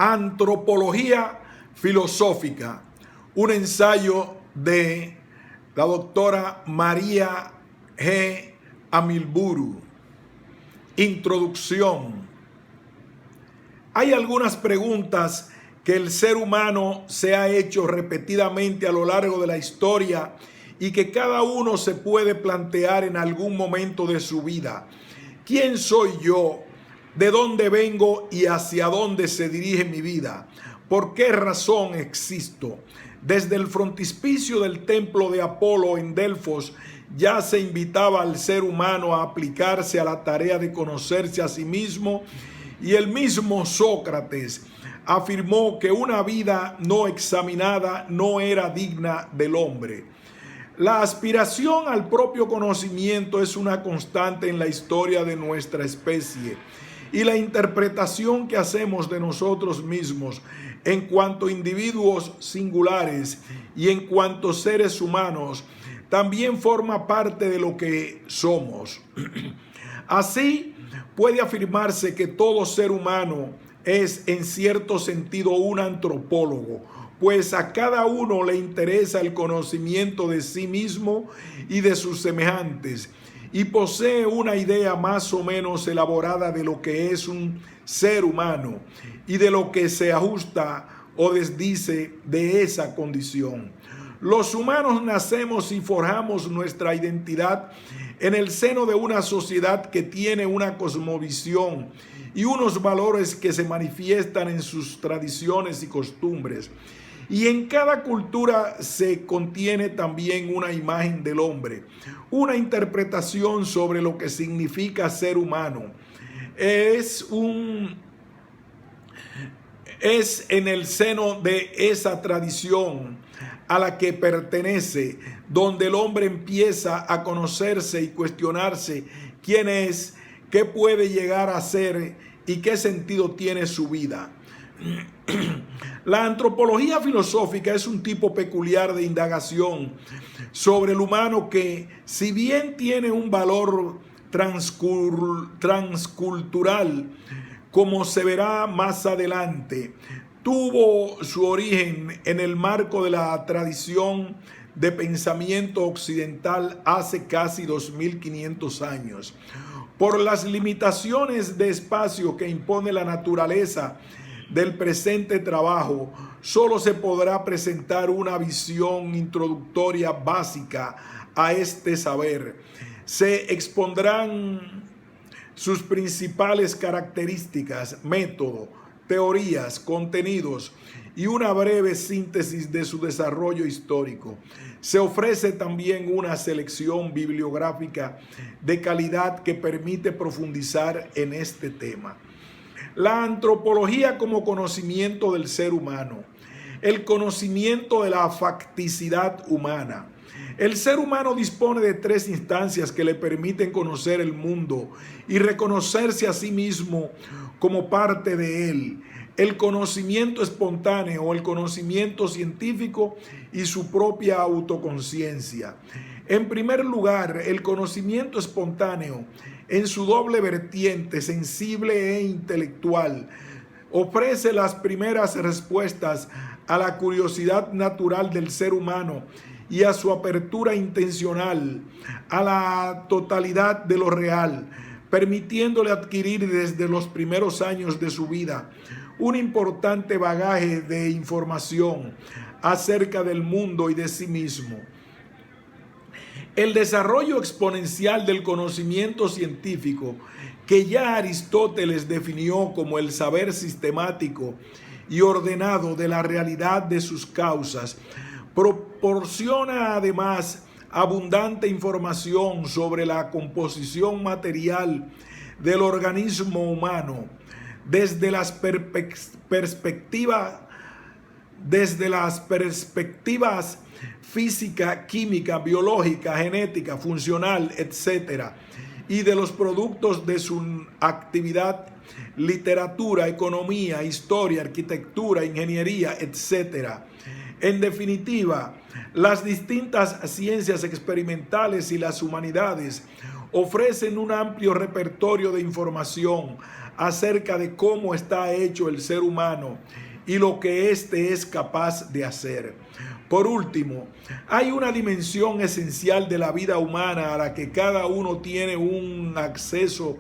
Antropología filosófica, un ensayo de la doctora María G. Amilburu. Introducción. Hay algunas preguntas que el ser humano se ha hecho repetidamente a lo largo de la historia y que cada uno se puede plantear en algún momento de su vida. ¿Quién soy yo? ¿De dónde vengo y hacia dónde se dirige mi vida? ¿Por qué razón existo? Desde el frontispicio del templo de Apolo en Delfos ya se invitaba al ser humano a aplicarse a la tarea de conocerse a sí mismo, y el mismo Sócrates afirmó que una vida no examinada no era digna del hombre. La aspiración al propio conocimiento es una constante en la historia de nuestra especie, y la interpretación que hacemos de nosotros mismos en cuanto individuos singulares y en cuanto seres humanos también forma parte de lo que somos. Así, puede afirmarse que todo ser humano es en cierto sentido un antropólogo, pues a cada uno le interesa el conocimiento de sí mismo y de sus semejantes, y posee una idea más o menos elaborada de lo que es un ser humano y de lo que se ajusta o desdice de esa condición. Los humanos nacemos y forjamos nuestra identidad en el seno de una sociedad que tiene una cosmovisión y unos valores que se manifiestan en sus tradiciones y costumbres. Y en cada cultura se contiene también una imagen del hombre, una interpretación sobre lo que significa ser humano. Es en el seno de esa tradición a la que pertenece donde el hombre empieza a conocerse y cuestionarse quién es, qué puede llegar a ser y qué sentido tiene su vida. La antropología filosófica es un tipo peculiar de indagación sobre el humano que, si bien tiene un valor transcultural, como se verá más adelante, tuvo su origen en el marco de la tradición de pensamiento occidental hace casi 2500 años. Por las limitaciones de espacio que impone la naturaleza del presente trabajo, solo se podrá presentar una visión introductoria básica a este saber. Se expondrán sus principales características, método, teorías, contenidos y una breve síntesis de su desarrollo histórico. Se ofrece también una selección bibliográfica de calidad que permite profundizar en este tema. La antropología como conocimiento del ser humano, el conocimiento de la facticidad humana. El ser humano dispone de tres instancias que le permiten conocer el mundo y reconocerse a sí mismo como parte de él: el conocimiento espontáneo o el conocimiento científico y su propia autoconciencia. En primer lugar, el conocimiento espontáneo, en su doble vertiente sensible e intelectual, ofrece las primeras respuestas a la curiosidad natural del ser humano y a su apertura intencional a la totalidad de lo real, permitiéndole adquirir desde los primeros años de su vida un importante bagaje de información acerca del mundo y de sí mismo. El desarrollo exponencial del conocimiento científico, que ya Aristóteles definió como el saber sistemático y ordenado de la realidad de sus causas, proporciona además abundante información sobre la composición material del organismo humano desde las perspectivas física, química, biológica, genética, funcional, etc., y de los productos de su actividad: literatura, economía, historia, arquitectura, ingeniería, etc. En definitiva, las distintas ciencias experimentales y las humanidades ofrecen un amplio repertorio de información acerca de cómo está hecho el ser humano y lo que éste es capaz de hacer. Por último, hay una dimensión esencial de la vida humana a la que cada uno tiene un acceso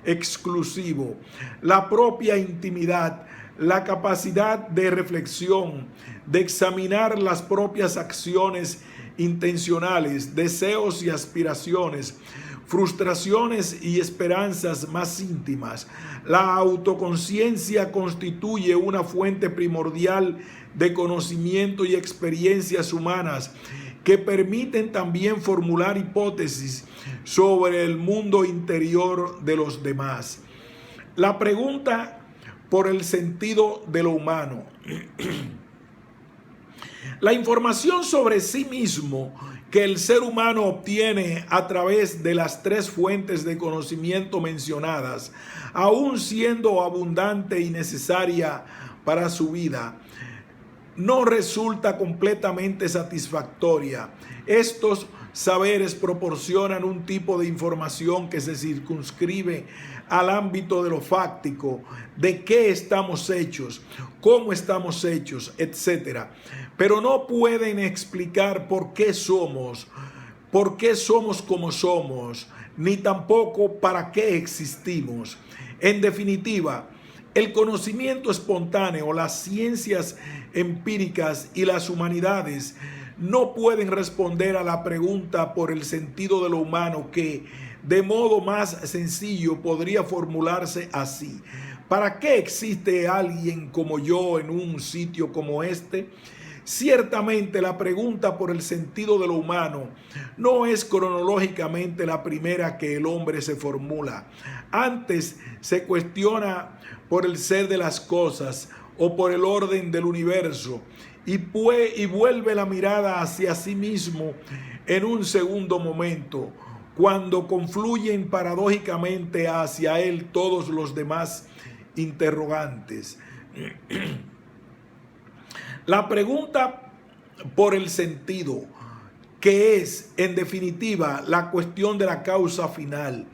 exclusivo: la propia intimidad, la capacidad de reflexión, de examinar las propias acciones intencionales, deseos y aspiraciones, frustraciones y esperanzas más íntimas. La autoconciencia constituye una fuente primordial de conocimiento y experiencias humanas que permiten también formular hipótesis sobre el mundo interior de los demás. La pregunta por el sentido de lo humano. La información sobre sí mismo que el ser humano obtiene a través de las tres fuentes de conocimiento mencionadas, aun siendo abundante y necesaria para su vida, no resulta completamente satisfactoria. Estos saberes proporcionan un tipo de información que se circunscribe al ámbito de lo fáctico, de qué estamos hechos, cómo estamos hechos, etc. Pero no pueden explicar por qué somos como somos, ni tampoco para qué existimos. En definitiva, el conocimiento espontáneo, las ciencias empíricas y las humanidades no pueden responder a la pregunta por el sentido de lo humano que, de modo más sencillo, podría formularse así: ¿para qué existe alguien como yo en un sitio como este? Ciertamente la pregunta por el sentido de lo humano no es cronológicamente la primera que el hombre se formula. Antes se cuestiona por el ser de las cosas o por el orden del universo y vuelve la mirada hacia sí mismo en un segundo momento, cuando confluyen paradójicamente hacia él todos los demás interrogantes. La pregunta por el sentido, que es, en definitiva, la cuestión de la causa final,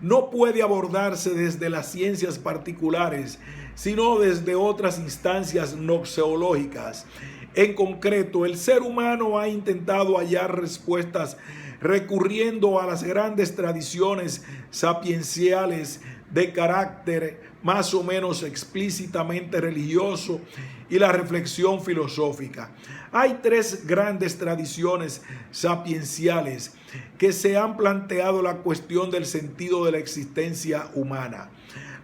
no puede abordarse desde las ciencias particulares, sino desde otras instancias noxeológicas. En concreto, el ser humano ha intentado hallar respuestas recurriendo a las grandes tradiciones sapienciales de carácter más o menos explícitamente religioso y la reflexión filosófica. Hay tres grandes tradiciones sapienciales que se han planteado la cuestión del sentido de la existencia humana.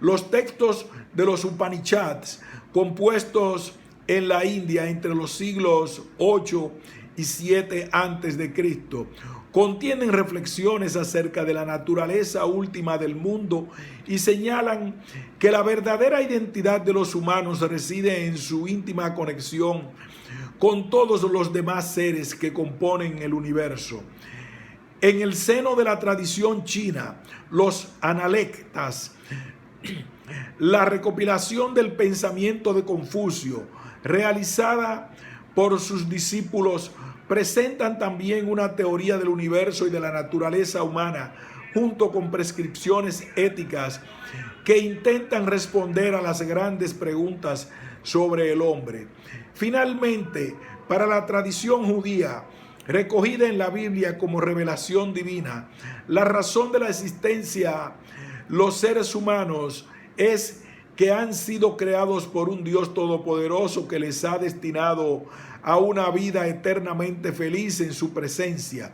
Los textos de los Upanishads, compuestos en la India entre los siglos 8 y 7 a.C., contienen reflexiones acerca de la naturaleza última del mundo y señalan que la verdadera identidad de los humanos reside en su íntima conexión con todos los demás seres que componen el universo. En el seno de la tradición china, los analectas, la recopilación del pensamiento de Confucio, realizada por sus discípulos, presentan también una teoría del universo y de la naturaleza humana, junto con prescripciones éticas que intentan responder a las grandes preguntas sobre el hombre. Finalmente, para la tradición judía, recogida en la Biblia como revelación divina, la razón de la existencia de los seres humanos es que han sido creados por un Dios todopoderoso que les ha destinado a una vida eternamente feliz en su presencia.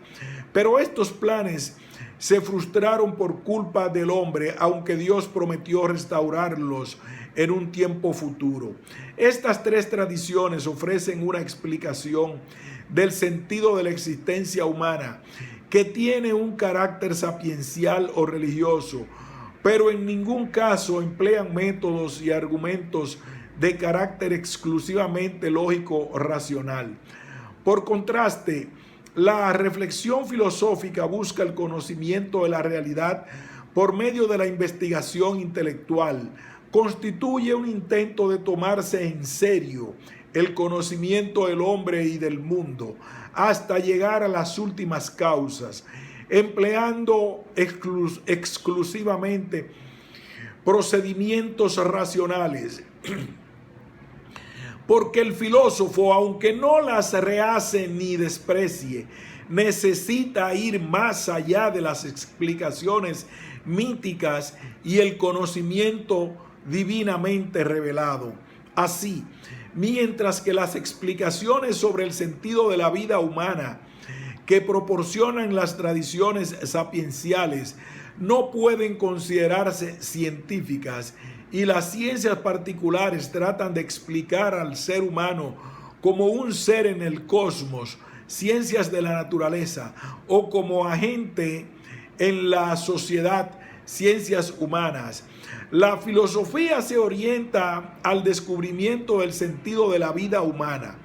Pero estos planes se frustraron por culpa del hombre, aunque Dios prometió restaurarlos en un tiempo futuro. Estas tres tradiciones ofrecen una explicación del sentido de la existencia humana que tiene un carácter sapiencial o religioso, pero en ningún caso emplean métodos y argumentos de carácter exclusivamente lógico o racional. Por contraste, la reflexión filosófica busca el conocimiento de la realidad por medio de la investigación intelectual. Constituye un intento de tomarse en serio el conocimiento del hombre y del mundo hasta llegar a las últimas causas. empleando exclusivamente procedimientos racionales. Porque el filósofo, aunque no las rehace ni desprecie, necesita ir más allá de las explicaciones míticas y el conocimiento divinamente revelado. Así, mientras que las explicaciones sobre el sentido de la vida humana que proporcionan las tradiciones sapienciales no pueden considerarse científicas, y las ciencias particulares tratan de explicar al ser humano como un ser en el cosmos, ciencias de la naturaleza, o como agente en la sociedad, ciencias humanas. La filosofía se orienta al descubrimiento del sentido de la vida humana.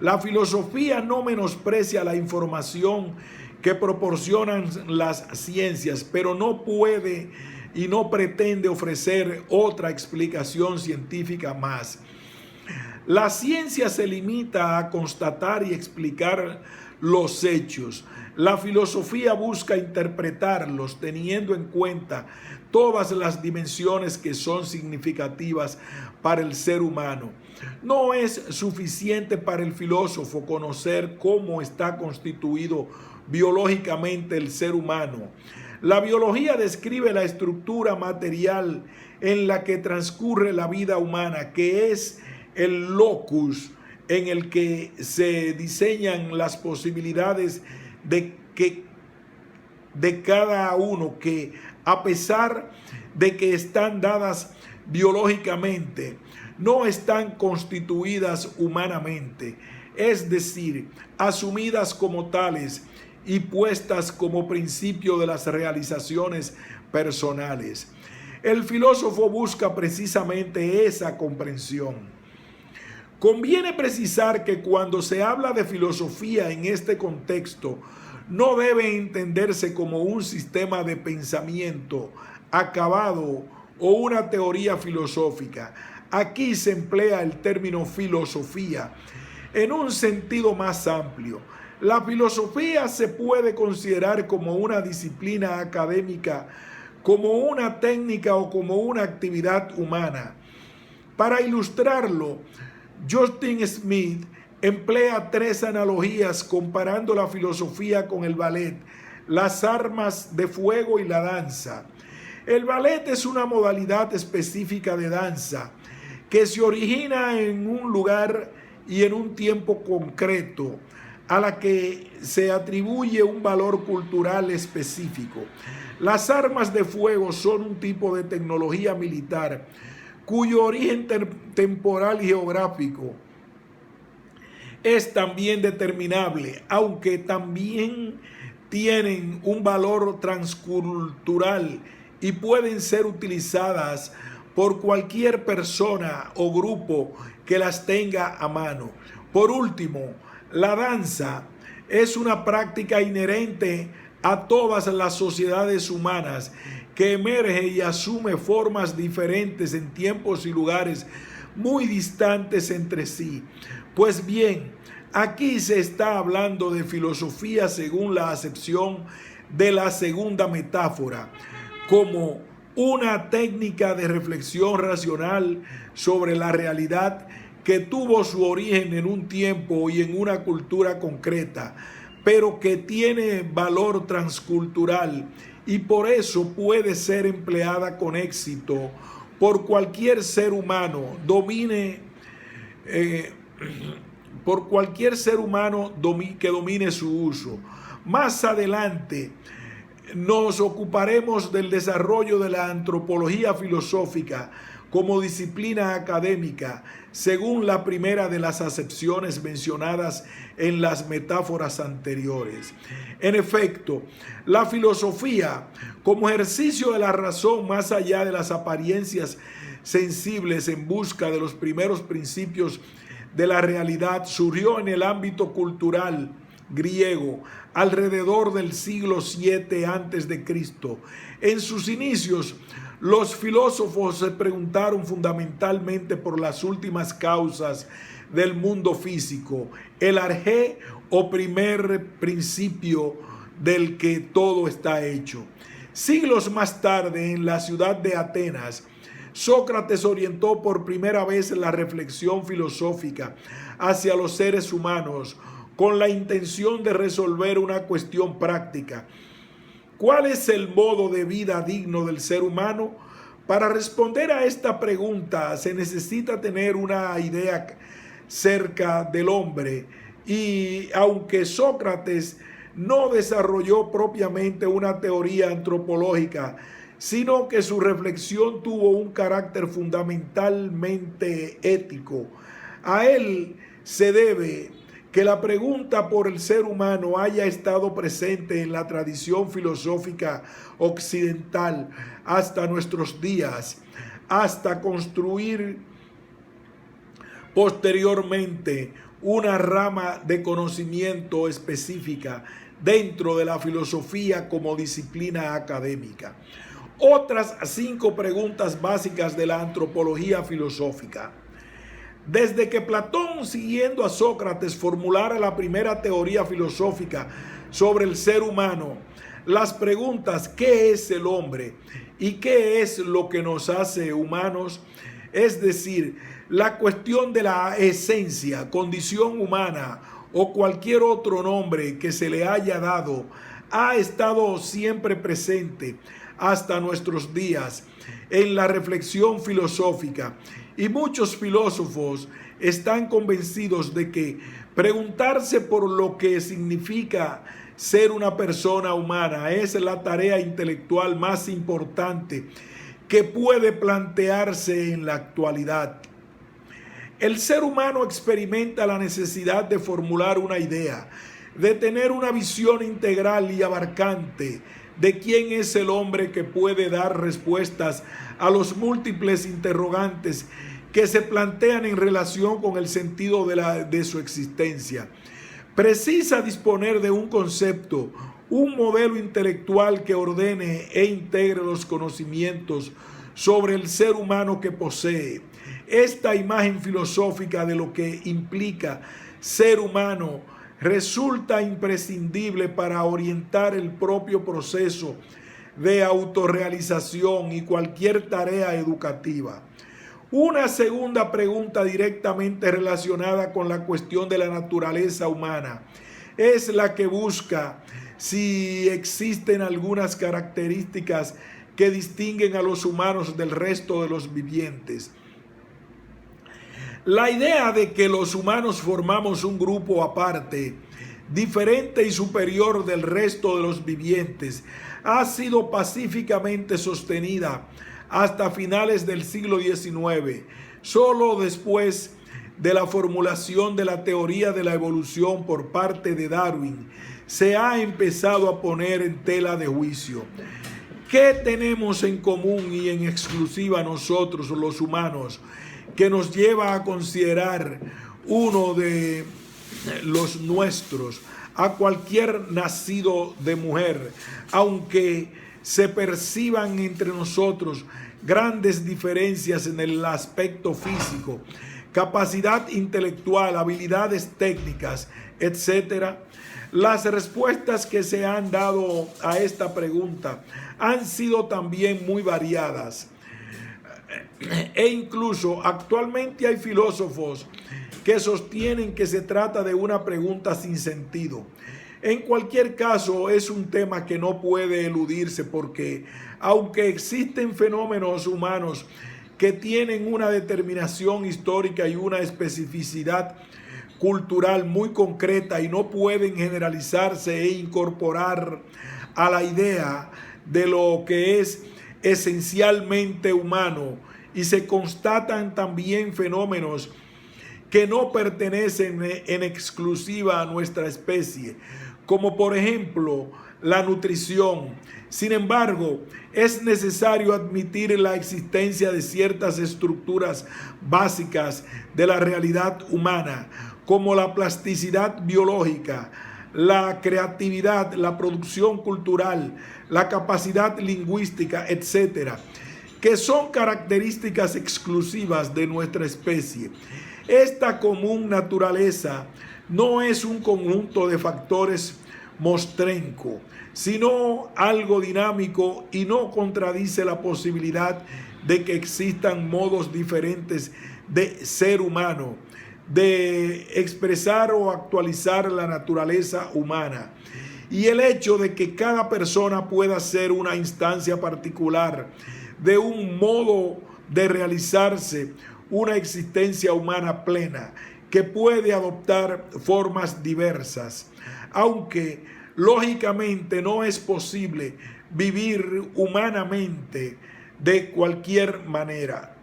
La filosofía no menosprecia la información que proporcionan las ciencias, pero no puede y no pretende ofrecer otra explicación científica más. La ciencia se limita a constatar y explicar los hechos. La filosofía busca interpretarlos teniendo en cuenta todas las dimensiones que son significativas para el ser humano. No es suficiente para el filósofo conocer cómo está constituido biológicamente el ser humano. La biología describe la estructura material en la que transcurre la vida humana, que es el locus en el que se diseñan las posibilidades de cada uno, que a pesar de que están dadas biológicamente, no están constituidas humanamente, es decir, asumidas como tales y puestas como principio de las realizaciones personales. El filósofo busca precisamente esa comprensión. Conviene precisar que cuando se habla de filosofía en este contexto, no debe entenderse como un sistema de pensamiento acabado o una teoría filosófica. Aquí se emplea el término filosofía en un sentido más amplio. La filosofía se puede considerar como una disciplina académica, como una técnica o como una actividad humana. Para ilustrarlo, Justin Smith emplea tres analogías comparando la filosofía con el ballet, las armas de fuego y la danza. El ballet es una modalidad específica de danza que se origina en un lugar y en un tiempo concreto, a la que se atribuye un valor cultural específico. Las armas de fuego son un tipo de tecnología militar cuyo origen temporal y geográfico es también determinable, aunque también tienen un valor transcultural y pueden ser utilizadas por cualquier persona o grupo que las tenga a mano. Por último, la danza es una práctica inherente a todas las sociedades humanas que emerge y asume formas diferentes en tiempos y lugares muy distantes entre sí. Pues bien, aquí se está hablando de filosofía según la acepción de la segunda metáfora, como una técnica de reflexión racional sobre la realidad que tuvo su origen en un tiempo y en una cultura concreta, pero que tiene valor transcultural y por eso puede ser empleada con éxito por cualquier ser humano que domine su uso. Más adelante nos ocuparemos del desarrollo de la antropología filosófica como disciplina académica, según la primera de las acepciones mencionadas en las metáforas anteriores. En efecto, la filosofía, como ejercicio de la razón más allá de las apariencias sensibles en busca de los primeros principios de la realidad, surgió en el ámbito cultural griego alrededor del siglo VII a.C. En sus inicios, los filósofos se preguntaron fundamentalmente por las últimas causas del mundo físico, el arjé o primer principio del que todo está hecho. Siglos más tarde, en la ciudad de Atenas, Sócrates orientó por primera vez la reflexión filosófica hacia los seres humanos con la intención de resolver una cuestión práctica. ¿Cuál es el modo de vida digno del ser humano? Para responder a esta pregunta se necesita tener una idea cerca del hombre, y aunque Sócrates no desarrolló propiamente una teoría antropológica, sino que su reflexión tuvo un carácter fundamentalmente ético, a él se debe que la pregunta por el ser humano haya estado presente en la tradición filosófica occidental hasta nuestros días, hasta construir posteriormente una rama de conocimiento específica dentro de la filosofía como disciplina académica. Otras 5 preguntas básicas de la antropología filosófica. Desde que Platón, siguiendo a Sócrates, formulara la primera teoría filosófica sobre el ser humano, las preguntas ¿qué es el hombre? ¿Y qué es lo que nos hace humanos? Es decir, la cuestión de la esencia, condición humana o cualquier otro nombre que se le haya dado, ha estado siempre presente hasta nuestros días en la reflexión filosófica, y muchos filósofos están convencidos de que preguntarse por lo que significa ser una persona humana es la tarea intelectual más importante que puede plantearse en la actualidad. El ser humano experimenta la necesidad de formular una idea, de tener una visión integral y abarcante de quién es el hombre, que puede dar respuestas a los múltiples interrogantes que se plantean en relación con el sentido de su existencia. Precisa disponer de un concepto, un modelo intelectual que ordene e integre los conocimientos sobre el ser humano que posee. Esta imagen filosófica de lo que implica ser humano resulta imprescindible para orientar el propio proceso de autorrealización y cualquier tarea educativa. Una segunda pregunta directamente relacionada con la cuestión de la naturaleza humana es la que busca si existen algunas características que distinguen a los humanos del resto de los vivientes. La idea de que los humanos formamos un grupo aparte, diferente y superior del resto de los vivientes, ha sido pacíficamente sostenida hasta finales del siglo XIX. Solo después de la formulación de la teoría de la evolución por parte de Darwin se ha empezado a poner en tela de juicio. ¿Qué tenemos en común y en exclusiva nosotros los humanos que nos lleva a considerar uno de los nuestros a cualquier nacido de mujer, aunque se perciban entre nosotros grandes diferencias en el aspecto físico, capacidad intelectual, habilidades técnicas, etcétera? Las respuestas que se han dado a esta pregunta han sido también muy variadas. E incluso actualmente hay filósofos que sostienen que se trata de una pregunta sin sentido. En cualquier caso, es un tema que no puede eludirse porque, aunque existen fenómenos humanos que tienen una determinación histórica y una especificidad cultural muy concreta y no pueden generalizarse e incorporar a la idea de lo que es esencialmente humano, y se constatan también fenómenos que no pertenecen en exclusiva a nuestra especie, como por ejemplo la nutrición. Sin embargo, es necesario admitir la existencia de ciertas estructuras básicas de la realidad humana, como la plasticidad biológica, la creatividad, la producción cultural, la capacidad lingüística, etcétera, que son características exclusivas de nuestra especie. Esta común naturaleza no es un conjunto de factores mostrenco, sino algo dinámico y no contradice la posibilidad de que existan modos diferentes de ser humano, de expresar o actualizar la naturaleza humana. Y el hecho de que cada persona pueda ser una instancia particular de un modo de realizarse una existencia humana plena que puede adoptar formas diversas, aunque lógicamente no es posible vivir humanamente de cualquier manera.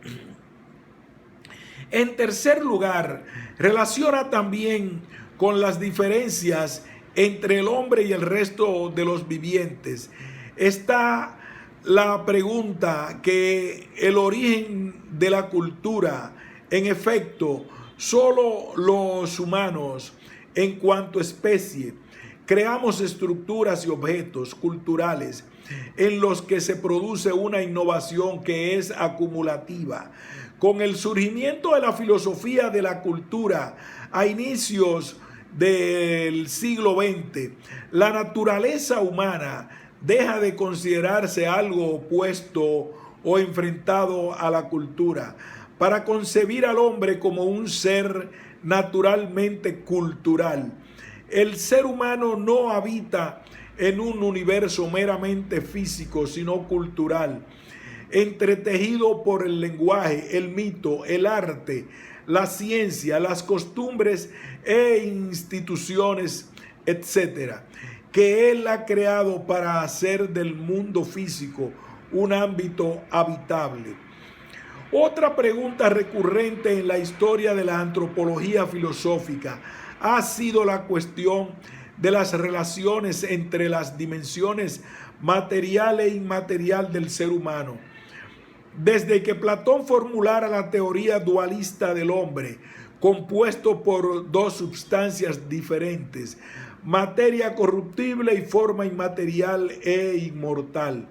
En tercer lugar, relaciona también con las diferencias entre el hombre y el resto de los vivientes. Está la pregunta que el origen de la cultura, en efecto, solo los humanos, en cuanto especie, creamos estructuras y objetos culturales en los que se produce una innovación que es acumulativa. Con el surgimiento de la filosofía de la cultura a inicios del siglo XX, la naturaleza humana deja de considerarse algo opuesto o enfrentado a la cultura, para concebir al hombre como un ser naturalmente cultural. El ser humano no habita en un universo meramente físico, sino cultural, entretejido por el lenguaje, el mito, el arte, la ciencia, las costumbres e instituciones, etcétera, que Él ha creado para hacer del mundo físico un ámbito habitable. Otra pregunta recurrente en la historia de la antropología filosófica ha sido la cuestión de las relaciones entre las dimensiones material e inmaterial del ser humano. Desde que Platón formulara la teoría dualista del hombre, compuesto por dos sustancias diferentes, materia corruptible y forma inmaterial e inmortal,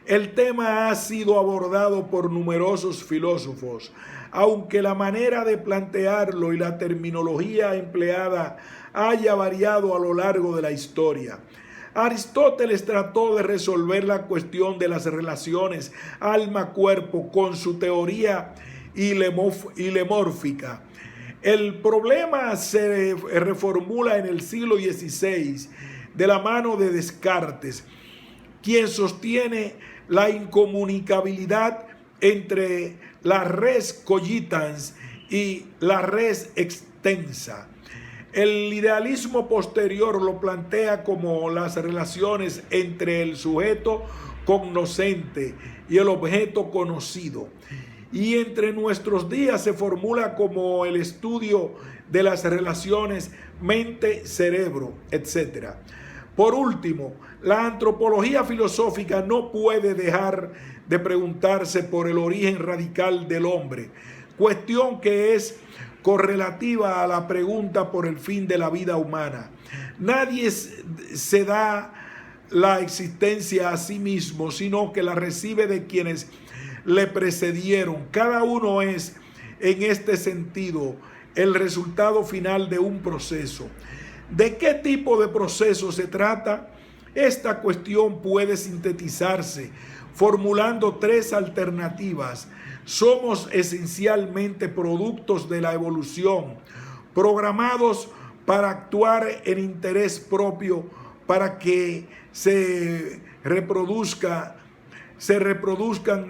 el tema ha sido abordado por numerosos filósofos, aunque la manera de plantearlo y la terminología empleada haya variado a lo largo de la historia. Aristóteles trató de resolver la cuestión de las relaciones alma-cuerpo con su teoría hilemórfica. El problema se reformula en el siglo XVI de la mano de Descartes, quien sostiene la incomunicabilidad entre la res cogitans y la res extensa. El idealismo posterior lo plantea como las relaciones entre el sujeto cognoscente y el objeto conocido. Y entre nuestros días se formula como el estudio de las relaciones mente-cerebro, etc. Por último, la antropología filosófica no puede dejar de preguntarse por el origen radical del hombre, cuestión que es correlativa a la pregunta por el fin de la vida humana. Nadie se da la existencia a sí mismo, sino que la recibe de quienes le precedieron. Cada uno es, en este sentido, el resultado final de un proceso. ¿De qué tipo de proceso se trata? Esta cuestión puede sintetizarse formulando tres alternativas. Somos esencialmente productos de la evolución, programados para actuar en interés propio, para que se reproduzcan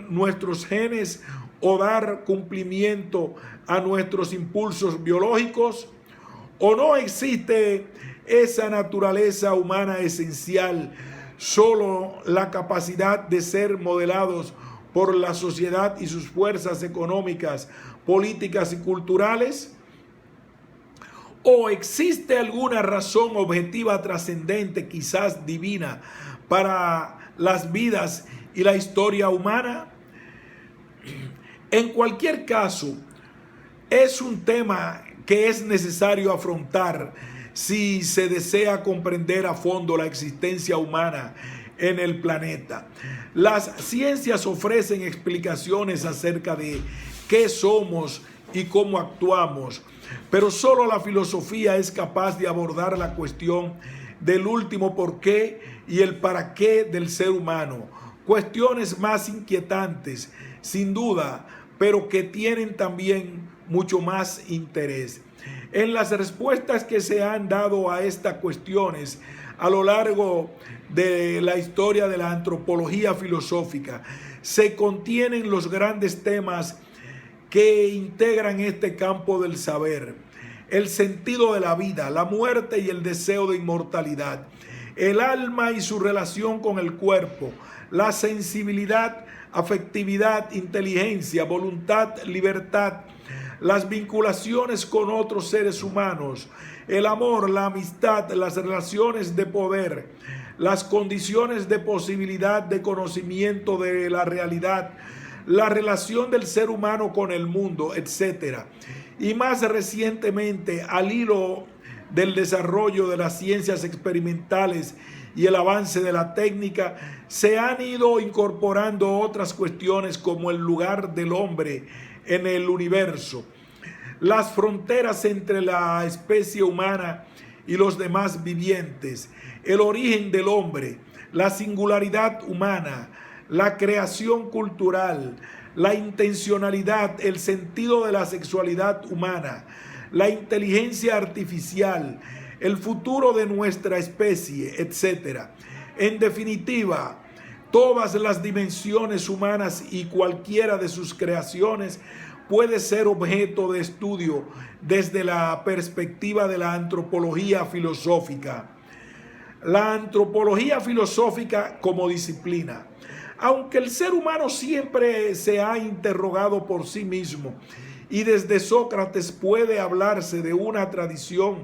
nuestros genes o dar cumplimiento a nuestros impulsos biológicos. ¿O no existe esa naturaleza humana esencial, solo la capacidad de ser modelados por la sociedad y sus fuerzas económicas, políticas y culturales? ¿O existe alguna razón objetiva trascendente, quizás divina, para las vidas y la historia humana? En cualquier caso, es un tema que es necesario afrontar si se desea comprender a fondo la existencia humana en el planeta. Las ciencias ofrecen explicaciones acerca de qué somos y cómo actuamos, pero solo la filosofía es capaz de abordar la cuestión del último por qué y el para qué del ser humano. Cuestiones más inquietantes, sin duda, pero que tienen también mucho más interés. En las respuestas que se han dado a estas cuestiones a lo largo de la historia de la antropología filosófica, se contienen los grandes temas que integran este campo del saber: el sentido de la vida, la muerte y el deseo de inmortalidad, el alma y su relación con el cuerpo, la sensibilidad, afectividad, inteligencia, voluntad, libertad, las vinculaciones con otros seres humanos, el amor, la amistad, las relaciones de poder, las condiciones de posibilidad de conocimiento de la realidad, la relación del ser humano con el mundo, etc. Y más recientemente, al hilo del desarrollo de las ciencias experimentales y el avance de la técnica, se han ido incorporando otras cuestiones como el lugar del hombre en el universo, las fronteras entre la especie humana y los demás vivientes, el origen del hombre, la singularidad humana, la creación cultural, la intencionalidad, el sentido de la sexualidad humana, la inteligencia artificial, el futuro de nuestra especie, etc. En definitiva, todas las dimensiones humanas y cualquiera de sus creaciones puede ser objeto de estudio desde la perspectiva de la antropología filosófica. La antropología filosófica como disciplina. Aunque el ser humano siempre se ha interrogado por sí mismo, y desde Sócrates puede hablarse de una tradición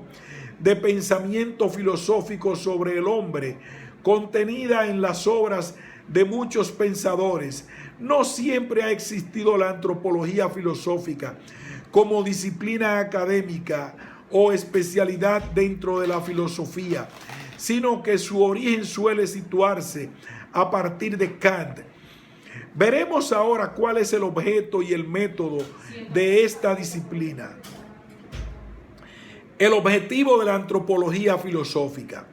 de pensamiento filosófico sobre el hombre, contenida en las obras de muchos pensadores, no siempre ha existido la antropología filosófica como disciplina académica o especialidad dentro de la filosofía, sino que su origen suele situarse a partir de Kant. Veremos ahora cuál es el objeto y el método de esta disciplina. El objetivo de la antropología filosófica.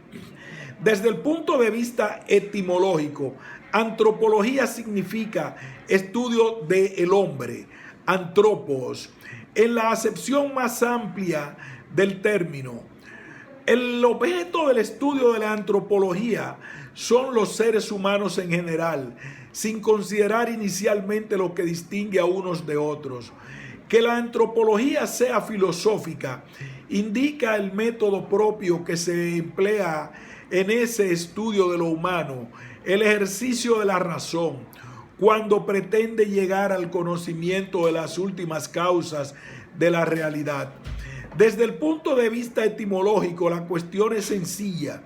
Desde el punto de vista etimológico, antropología significa estudio del hombre, antropos, en la acepción más amplia del término. El objeto del estudio de la antropología son los seres humanos en general, sin considerar inicialmente lo que distingue a unos de otros. Que la antropología sea filosófica indica el método propio que se emplea en ese estudio de lo humano, el ejercicio de la razón, cuando pretende llegar al conocimiento de las últimas causas de la realidad. Desde el punto de vista etimológico, la cuestión es sencilla,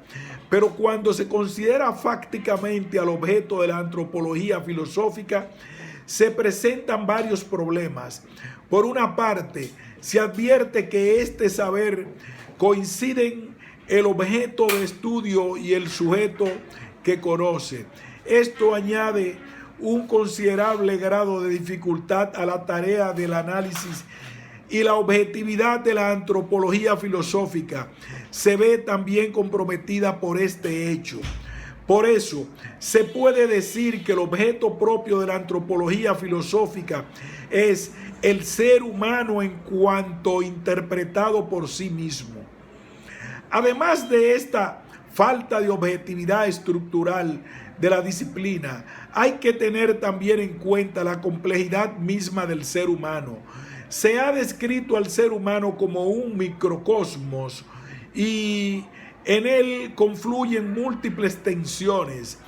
pero cuando se considera fácticamente al objeto de la antropología filosófica, se presentan varios problemas. Por una parte, se advierte que este saber coinciden el objeto de estudio y el sujeto que conoce. Esto añade un considerable grado de dificultad a la tarea del análisis, y la objetividad de la antropología filosófica se ve también comprometida por este hecho. Por eso, se puede decir que el objeto propio de la antropología filosófica es el ser humano en cuanto interpretado por sí mismo. Además de esta falta de objetividad estructural de la disciplina, hay que tener también en cuenta la complejidad misma del ser humano. Se ha descrito al ser humano como un microcosmos y en él confluyen múltiples tensiones.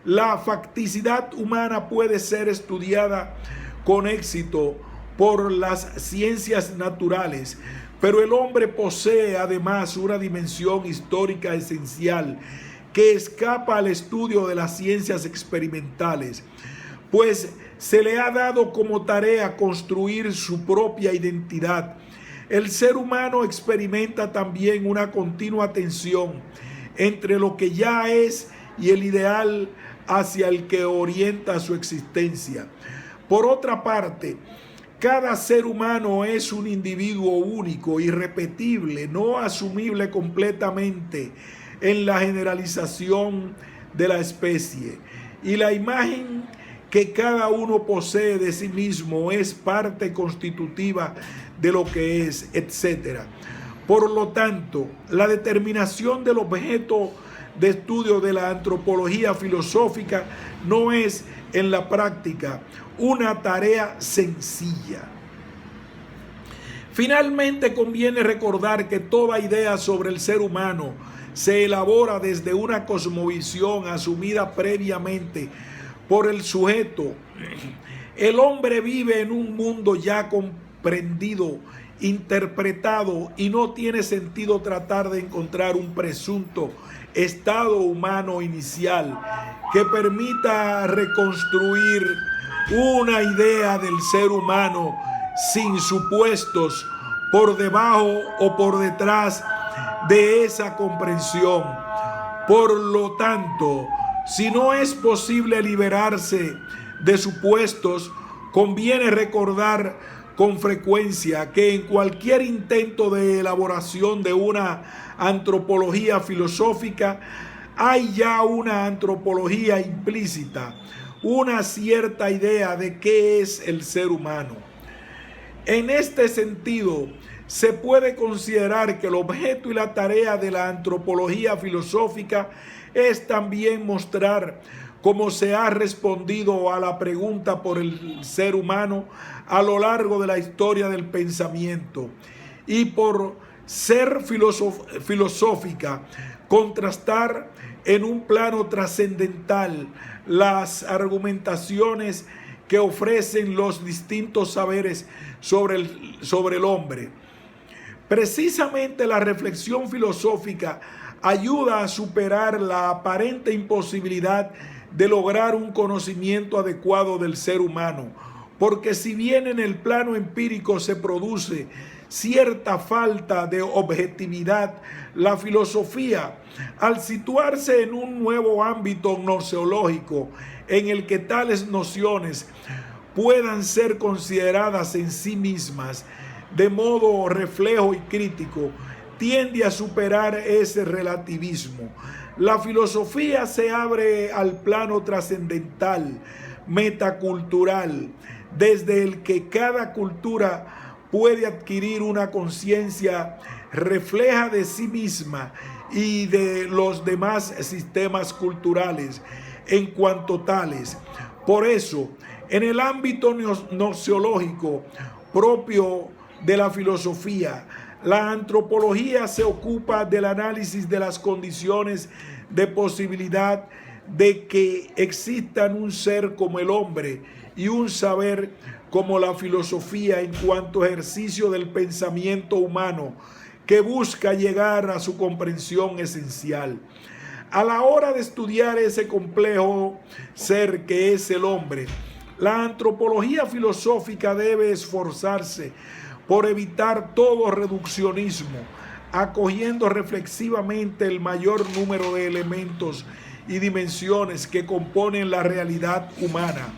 La facticidad humana puede ser estudiada con éxito por las ciencias naturales, pero el hombre posee además una dimensión histórica esencial que escapa al estudio de las ciencias experimentales, pues se le ha dado como tarea construir su propia identidad. El ser humano experimenta también una continua tensión entre lo que ya es y el ideal hacia el que orienta su existencia. Por otra parte, cada ser humano es un individuo único, irrepetible, no asumible completamente en la generalización de la especie, y la imagen que cada uno posee de sí mismo es parte constitutiva de lo que es, etc. Por lo tanto, la determinación del objeto de estudio de la antropología filosófica no es en la práctica una tarea sencilla. Finalmente, conviene recordar que toda idea sobre el ser humano se elabora desde una cosmovisión asumida previamente por el sujeto. El hombre vive en un mundo ya comprendido, interpretado, y no tiene sentido tratar de encontrar un presunto estado humano inicial que permita reconstruir una idea del ser humano sin supuestos por debajo o por detrás de esa comprensión. Por lo tanto, si no es posible liberarse de supuestos, conviene recordar con frecuencia que en cualquier intento de elaboración de una antropología filosófica hay ya una antropología implícita, una cierta idea de qué es el ser humano. En este sentido, se puede considerar que el objeto y la tarea de la antropología filosófica es también mostrar cómo se ha respondido a la pregunta por el ser humano a lo largo de la historia del pensamiento, y por ser filosófica, contrastar en un plano trascendental las argumentaciones que ofrecen los distintos saberes sobre el hombre. Precisamente la reflexión filosófica ayuda a superar la aparente imposibilidad de lograr un conocimiento adecuado del ser humano, porque si bien en el plano empírico se produce cierta falta de objetividad, la filosofía, al situarse en un nuevo ámbito gnoseológico en el que tales nociones puedan ser consideradas en sí mismas de modo reflejo y crítico, tiende a superar ese relativismo. La filosofía se abre al plano trascendental, metacultural, desde el que cada cultura puede adquirir una conciencia refleja de sí misma y de los demás sistemas culturales en cuanto tales. Por eso, en el ámbito gnoseológico propio de la filosofía, la antropología se ocupa del análisis de las condiciones de posibilidad de que existan un ser como el hombre y un saber como la filosofía en cuanto ejercicio del pensamiento humano que busca llegar a su comprensión esencial. A la hora de estudiar ese complejo ser que es el hombre, la antropología filosófica debe esforzarse por evitar todo reduccionismo, acogiendo reflexivamente el mayor número de elementos y dimensiones que componen la realidad humana: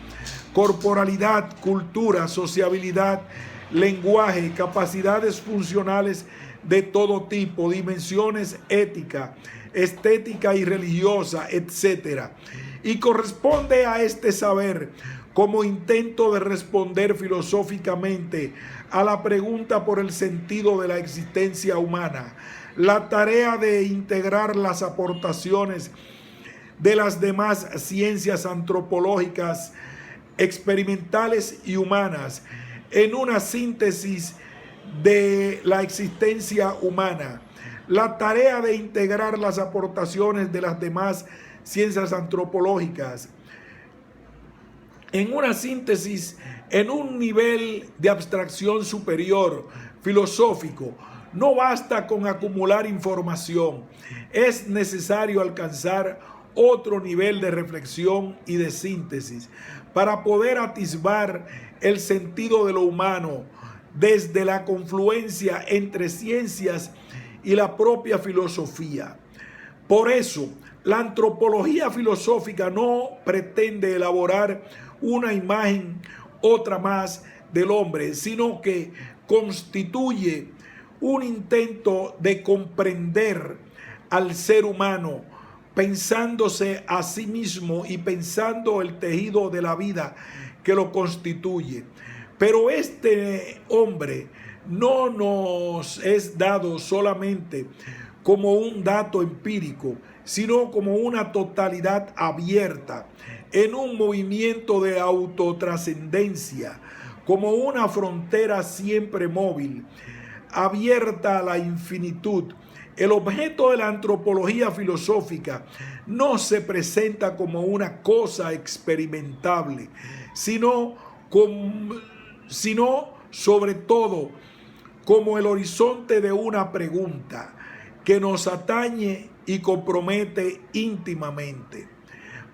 corporalidad, cultura, sociabilidad, lenguaje, capacidades funcionales de todo tipo, dimensiones ética, estética y religiosa, etc. Y corresponde a este saber, como intento de responder filosóficamente a la pregunta por el sentido de la existencia humana, la tarea de integrar las aportaciones de las demás ciencias antropológicas, experimentales y humanas en una síntesis de la existencia humana, la tarea de integrar las aportaciones de las demás ciencias antropológicas en una síntesis en un nivel de abstracción superior, filosófico. No basta con acumular información, es necesario alcanzar otro nivel de reflexión y de síntesis para poder atisbar el sentido de lo humano desde la confluencia entre ciencias y la propia filosofía. Por eso, la antropología filosófica no pretende elaborar una imagen, otra más, del hombre, sino que constituye un intento de comprender al ser humano, pensándose a sí mismo y pensando el tejido de la vida que lo constituye. Pero este hombre no nos es dado solamente como un dato empírico, sino como una totalidad abierta en un movimiento de autotrascendencia, como una frontera siempre móvil, abierta a la infinitud. El objeto de la antropología filosófica no se presenta como una cosa experimentable, sino sobre todo como el horizonte de una pregunta que nos atañe y compromete íntimamente.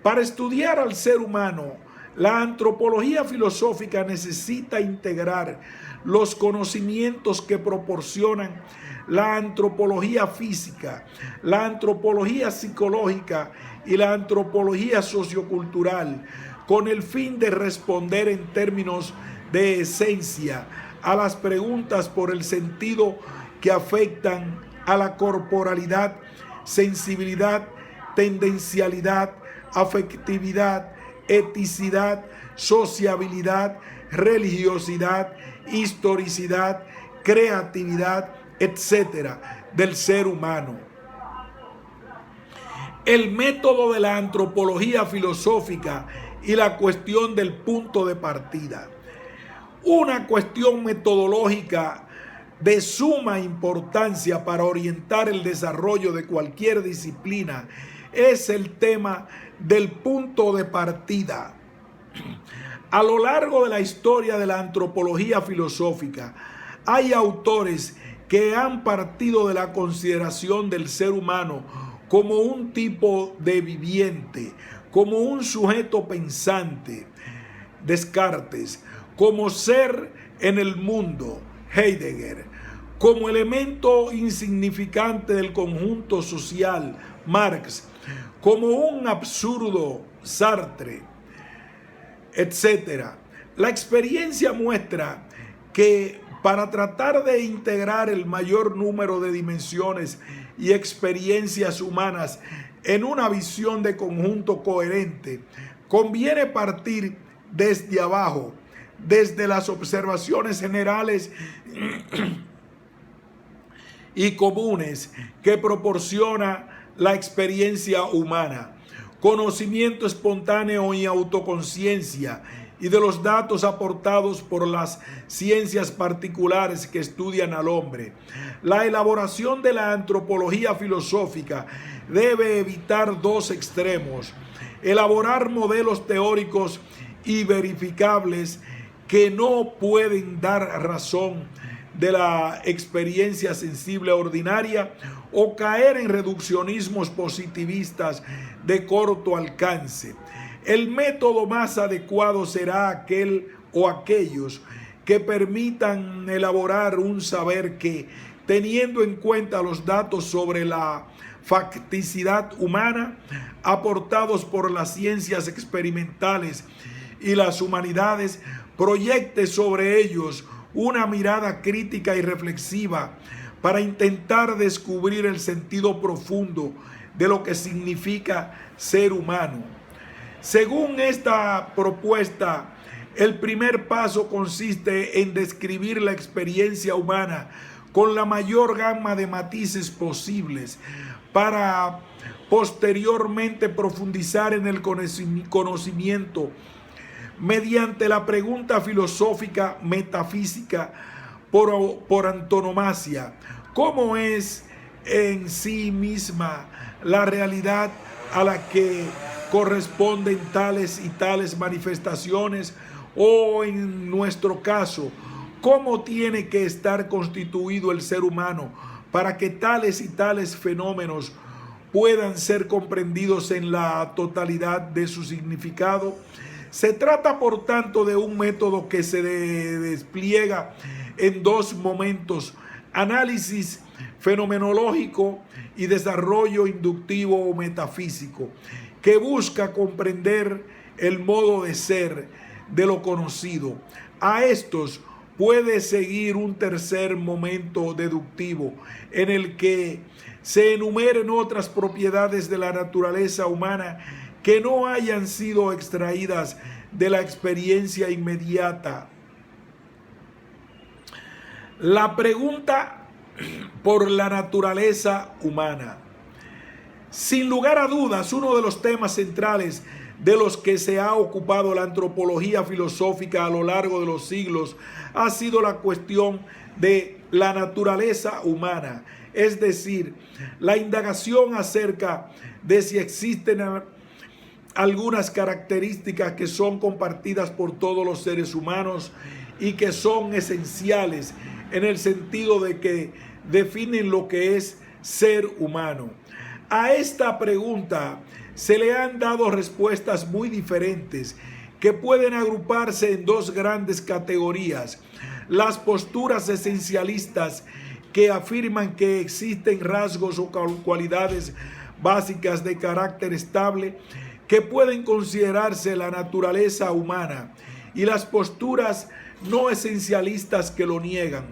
Para estudiar al ser humano, la antropología filosófica necesita integrar los conocimientos que proporcionan la antropología física, la antropología psicológica y la antropología sociocultural, con el fin de responder en términos de esencia a las preguntas por el sentido que afectan a la corporalidad, sensibilidad, tendencialidad, afectividad, eticidad, sociabilidad, religiosidad, historicidad, creatividad, etcétera, del ser humano. El método de la antropología filosófica y la cuestión del punto de partida. Una cuestión metodológica de suma importancia para orientar el desarrollo de cualquier disciplina es el tema del punto de partida. A lo largo de la historia de la antropología filosófica, hay autores que han partido de la consideración del ser humano como un tipo de viviente, como un sujeto pensante, Descartes, como ser en el mundo, Heidegger, como elemento insignificante del conjunto social, Marx, como un absurdo, Sartre, etc. La experiencia muestra que para tratar de integrar el mayor número de dimensiones y experiencias humanas en una visión de conjunto coherente, conviene partir desde abajo, desde las observaciones generales y comunes que proporciona la experiencia humana, conocimiento espontáneo y autoconciencia, y de los datos aportados por las ciencias particulares que estudian al hombre. La elaboración de la antropología filosófica debe evitar dos extremos: elaborar modelos teóricos y verificables que no pueden dar razón de la experiencia sensible ordinaria, o caer en reduccionismos positivistas de corto alcance. El método más adecuado será aquel o aquellos que permitan elaborar un saber que, teniendo en cuenta los datos sobre la facticidad humana aportados por las ciencias experimentales y las humanidades, proyecte sobre ellos una mirada crítica y reflexiva para intentar descubrir el sentido profundo de lo que significa ser humano. Según esta propuesta, el primer paso consiste en describir la experiencia humana con la mayor gama de matices posibles, para posteriormente profundizar en el conocimiento mediante la pregunta filosófica metafísica por antonomasia: ¿cómo es en sí misma la realidad a la que corresponden tales y tales manifestaciones? O en nuestro caso, ¿cómo tiene que estar constituido el ser humano para que tales y tales fenómenos puedan ser comprendidos en la totalidad de su significado? Se trata, por tanto, de un método que se despliega en dos momentos: análisis fenomenológico y desarrollo inductivo o metafísico, que busca comprender el modo de ser de lo conocido. A estos puede seguir un tercer momento deductivo en el que se enumeren otras propiedades de la naturaleza humana que no hayan sido extraídas de la experiencia inmediata. La pregunta por la naturaleza humana. Sin lugar a dudas, uno de los temas centrales de los que se ha ocupado la antropología filosófica a lo largo de los siglos ha sido la cuestión de la naturaleza humana, es decir, la indagación acerca de si existen algunas características que son compartidas por todos los seres humanos y que son esenciales en el sentido de que definen lo que es ser humano. A esta pregunta se le han dado respuestas muy diferentes que pueden agruparse en dos grandes categorías: las posturas esencialistas, que afirman que existen rasgos o cualidades básicas de carácter estable que pueden considerarse la naturaleza humana, y las posturas no esencialistas que lo niegan.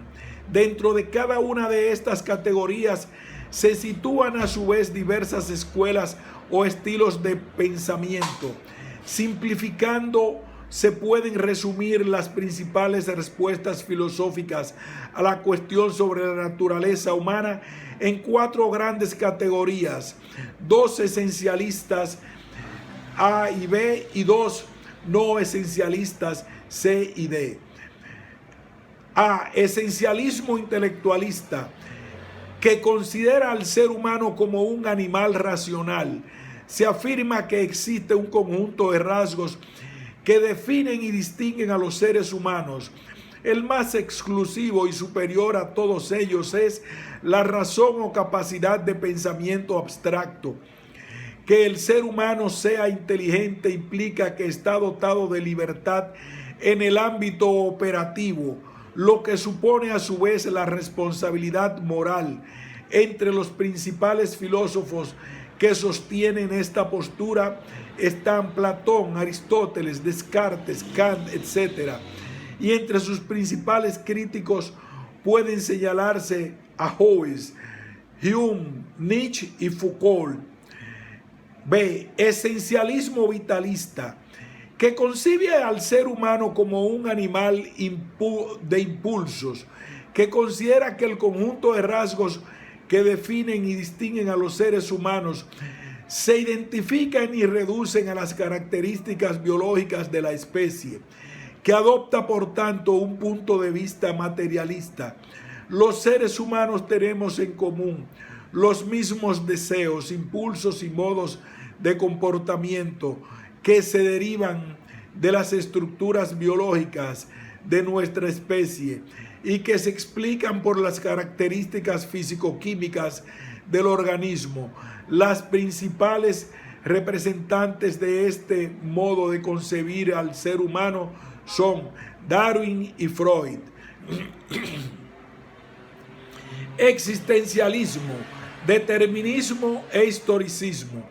Dentro de cada una de estas categorías se sitúan a su vez diversas escuelas o estilos de pensamiento. Simplificando, se pueden resumir las principales respuestas filosóficas a la cuestión sobre la naturaleza humana en cuatro grandes categorías: dos esencialistas, A y B, y dos no esencialistas, C y D. A. Esencialismo intelectualista, que considera al ser humano como un animal racional. Se afirma que existe un conjunto de rasgos que definen y distinguen a los seres humanos. El más exclusivo y superior a todos ellos es la razón o capacidad de pensamiento abstracto. Que el ser humano sea inteligente implica que está dotado de libertad en el ámbito operativo, lo que supone a su vez la responsabilidad moral. Entre los principales filósofos que sostienen esta postura están Platón, Aristóteles, Descartes, Kant, etc. Y entre sus principales críticos pueden señalarse a Hobbes, Hume, Nietzsche y Foucault. B. Esencialismo vitalista, que concibe al ser humano como un animal de impulsos, que considera que el conjunto de rasgos que definen y distinguen a los seres humanos se identifican y reducen a las características biológicas de la especie, que adopta por tanto un punto de vista materialista. Los seres humanos tenemos en común los mismos deseos, impulsos y modos de comportamiento que se derivan de las estructuras biológicas de nuestra especie y que se explican por las características físico-químicas del organismo. Las principales representantes de este modo de concebir al ser humano son Darwin y Freud. Existencialismo, determinismo e historicismo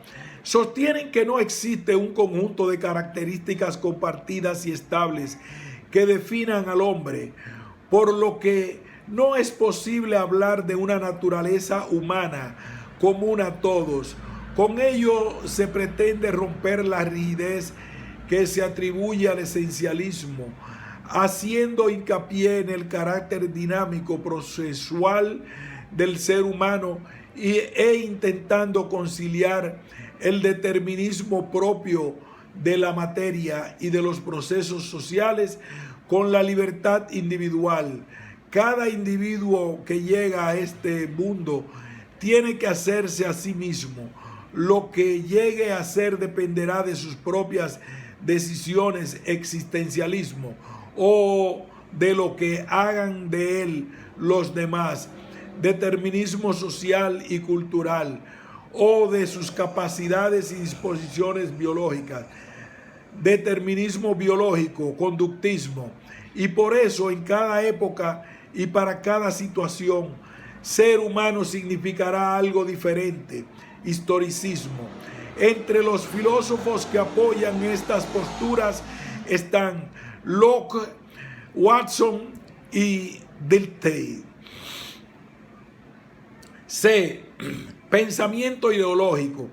sostienen que no existe un conjunto de características compartidas y estables que definan al hombre, por lo que no es posible hablar de una naturaleza humana común a todos. Con ello se pretende romper la rigidez que se atribuye al esencialismo, haciendo hincapié en el carácter dinámico, procesual del ser humano e intentando conciliar el determinismo propio de la materia y de los procesos sociales con la libertad individual. Cada individuo que llega a este mundo tiene que hacerse a sí mismo. Lo que llegue a ser dependerá de sus propias decisiones. Existencialismo, o de lo que hagan de él los demás. Determinismo social y cultural, o de sus capacidades y disposiciones biológicas. Determinismo biológico, conductismo. Y por eso en cada época y para cada situación, ser humano significará algo diferente. Historicismo. Entre los filósofos que apoyan estas posturas están Locke, Watson, y Dilthey. C. Pensamiento ideológico.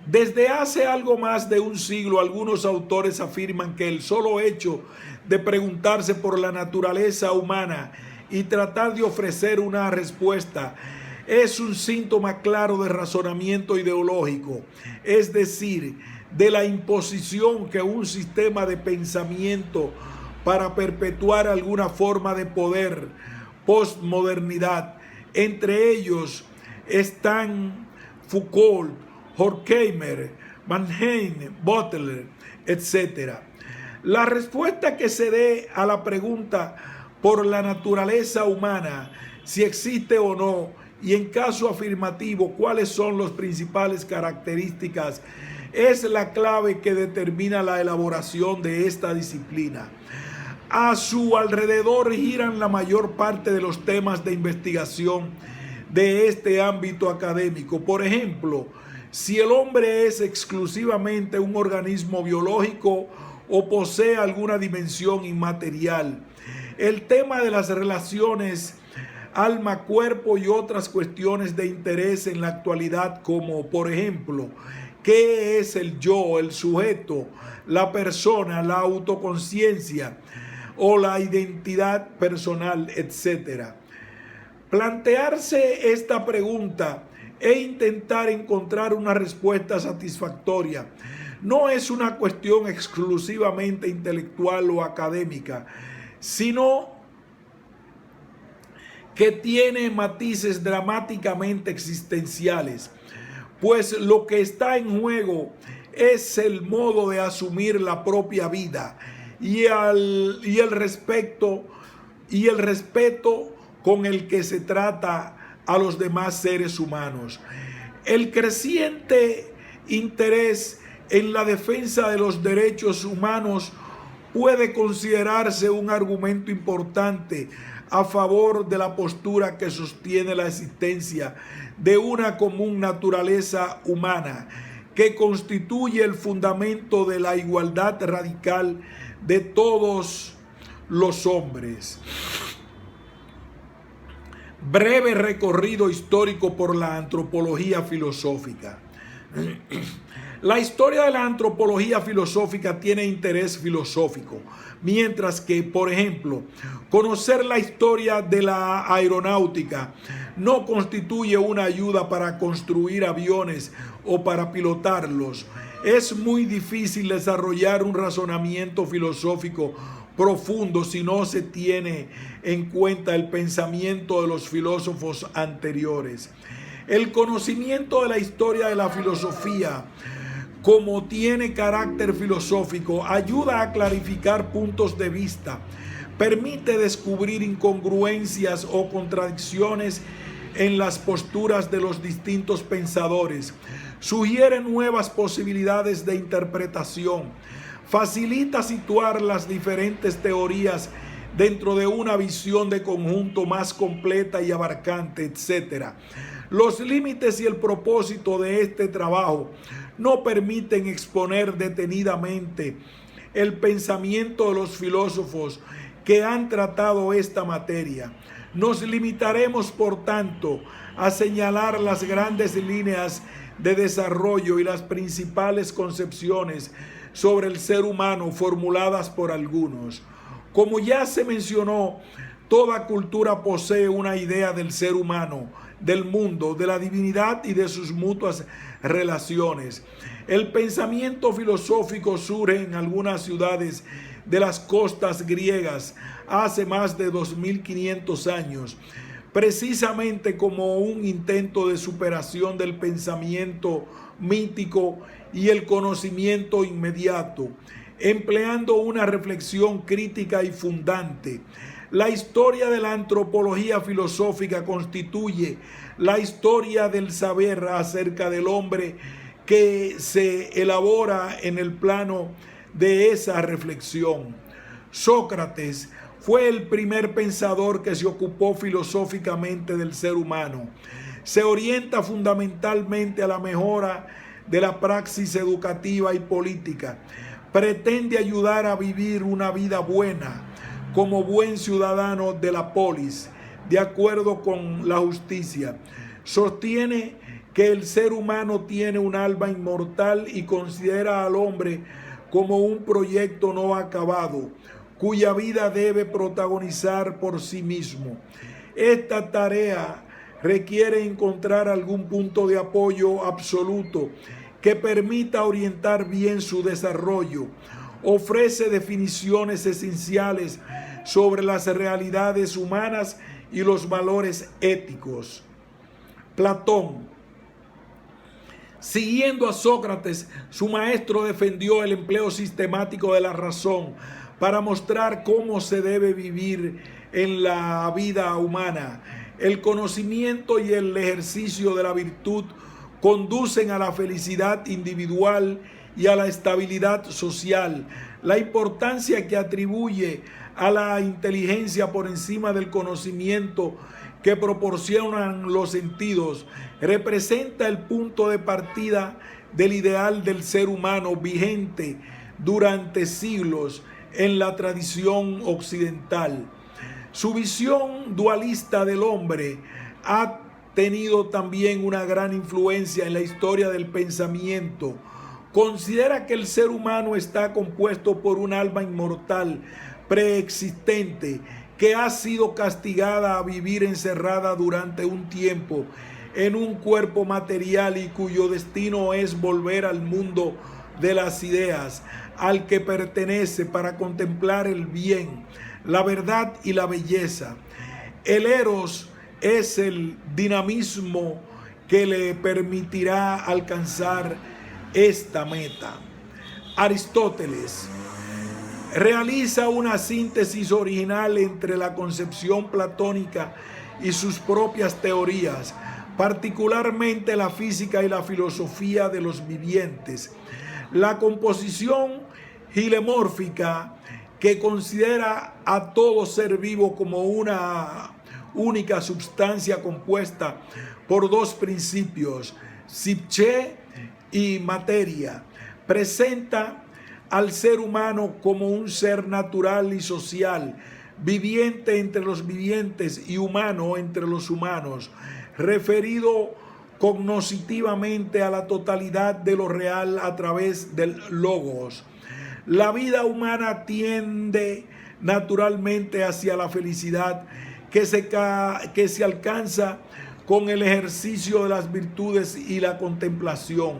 Desde hace algo más de un siglo, algunos autores afirman que el solo hecho de preguntarse por la naturaleza humana y tratar de ofrecer una respuesta es un síntoma claro de razonamiento ideológico, es decir, de la imposición que un sistema de pensamiento para perpetuar alguna forma de poder, postmodernidad. Entre ellos están Foucault, Horkheimer, Mannheim, Butler, etc. La respuesta que se dé a la pregunta por la naturaleza humana, si existe o no, y en caso afirmativo, cuáles son las principales características, es la clave que determina la elaboración de esta disciplina. A su alrededor giran la mayor parte de los temas de investigación de este ámbito académico. Por ejemplo, si el hombre es exclusivamente un organismo biológico o posee alguna dimensión inmaterial. El tema de las relaciones alma-cuerpo y otras cuestiones de interés en la actualidad, como por ejemplo, ¿qué es el yo, el sujeto, la persona, la autoconciencia o la identidad personal, etcétera? Plantearse esta pregunta e intentar encontrar una respuesta satisfactoria no es una cuestión exclusivamente intelectual o académica, sino que tiene matices dramáticamente existenciales, pues lo que está en juego es el modo de asumir la propia vida y el respeto con el que se trata a los demás seres humanos. El creciente interés en la defensa de los derechos humanos puede considerarse un argumento importante a favor de la postura que sostiene la existencia de una común naturaleza humana que constituye el fundamento de la igualdad radical de todos los hombres. Breve recorrido histórico por la antropología filosófica. La historia de la antropología filosófica tiene interés filosófico, mientras que, por ejemplo, conocer la historia de la aeronáutica no constituye una ayuda para construir aviones o para pilotarlos. Es muy difícil desarrollar un razonamiento filosófico profundo si no se tiene en cuenta el pensamiento de los filósofos anteriores. El conocimiento de la historia de la filosofía, como tiene carácter filosófico, ayuda a clarificar puntos de vista, permite descubrir incongruencias o contradicciones en las posturas de los distintos pensadores, sugiere nuevas posibilidades de interpretación, facilita situar las diferentes teorías dentro de una visión de conjunto más completa y abarcante, etc. Los límites y el propósito de este trabajo no permiten exponer detenidamente el pensamiento de los filósofos que han tratado esta materia. Nos limitaremos, por tanto, a señalar las grandes líneas de desarrollo y las principales concepciones sobre el ser humano formuladas por algunos. Como ya se mencionó, toda cultura posee una idea del ser humano, del mundo, de la divinidad y de sus mutuas relaciones. El pensamiento filosófico surge en algunas ciudades de las costas griegas hace más de 2500 años, precisamente como un intento de superación del pensamiento mítico y el conocimiento inmediato, empleando una reflexión crítica y fundante. La historia de la antropología filosófica constituye la historia del saber acerca del hombre que se elabora en el plano de esa reflexión. Sócrates fue el primer pensador que se ocupó filosóficamente del ser humano. Se orienta fundamentalmente a la mejora de la praxis educativa y política. Pretende ayudar a vivir una vida buena, como buen ciudadano de la polis, de acuerdo con la justicia. Sostiene que el ser humano tiene un alma inmortal y considera al hombre como un proyecto no acabado, cuya vida debe protagonizar por sí mismo. Esta tarea requiere encontrar algún punto de apoyo absoluto que permita orientar bien su desarrollo. Ofrece definiciones esenciales sobre las realidades humanas y los valores éticos. Platón. Siguiendo a Sócrates, su maestro defendió el empleo sistemático de la razón para mostrar cómo se debe vivir en la vida humana. El conocimiento y el ejercicio de la virtud conducen a la felicidad individual y a la estabilidad social. La importancia que atribuye a la inteligencia por encima del conocimiento que proporcionan los sentidos representa el punto de partida del ideal del ser humano vigente durante siglos en la tradición occidental. Su visión dualista del hombre ha tenido también una gran influencia en la historia del pensamiento. Considera que el ser humano está compuesto por un alma inmortal, preexistente, que ha sido castigada a vivir encerrada durante un tiempo en un cuerpo material y cuyo destino es volver al mundo de las ideas, al que pertenece para contemplar el bien, la verdad y la belleza. El eros es el dinamismo que le permitirá alcanzar esta meta. Aristóteles realiza una síntesis original entre la concepción platónica y sus propias teorías, particularmente la física y la filosofía de los vivientes. La composición hilemórfica, que considera a todo ser vivo como una única sustancia compuesta por dos principios, psique y materia, presenta al ser humano como un ser natural y social, viviente entre los vivientes y humano entre los humanos, referido cognoscitivamente a la totalidad de lo real a través del logos. La vida humana tiende naturalmente hacia la felicidad que se alcanza con el ejercicio de las virtudes y la contemplación.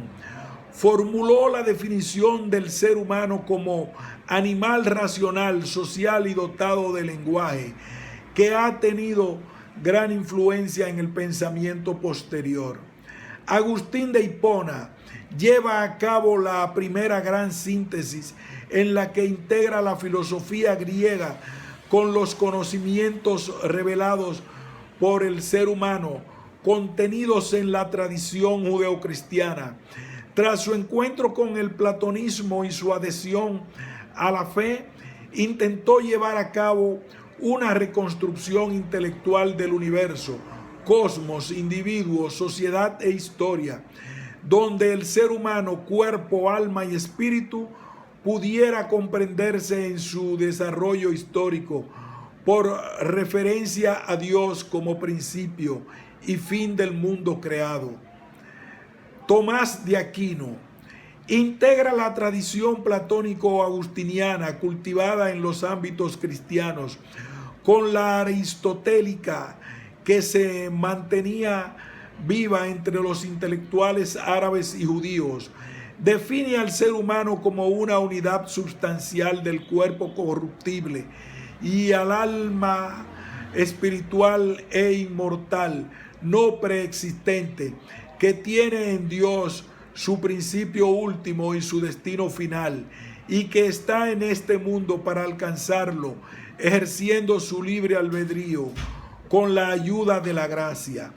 Formuló la definición del ser humano como animal racional, social y dotado de lenguaje, que ha tenido gran influencia en el pensamiento posterior. Agustín de Hipona lleva a cabo la primera gran síntesis en la que integra la filosofía griega con los conocimientos revelados por el ser humano, contenidos en la tradición judeocristiana. Tras su encuentro con el platonismo y su adhesión a la fe, intentó llevar a cabo una reconstrucción intelectual del universo, cosmos, individuos, sociedad e historia, donde el ser humano, cuerpo, alma y espíritu pudiera comprenderse en su desarrollo histórico por referencia a Dios como principio y fin del mundo creado. Tomás de Aquino integra la tradición platónico-agustiniana cultivada en los ámbitos cristianos con la aristotélica que se mantenía viva entre los intelectuales árabes y judíos. Define al ser humano como una unidad sustancial del cuerpo corruptible y al alma espiritual e inmortal, no preexistente, que tiene en Dios su principio último y su destino final, y que está en este mundo para alcanzarlo, ejerciendo su libre albedrío con la ayuda de la gracia.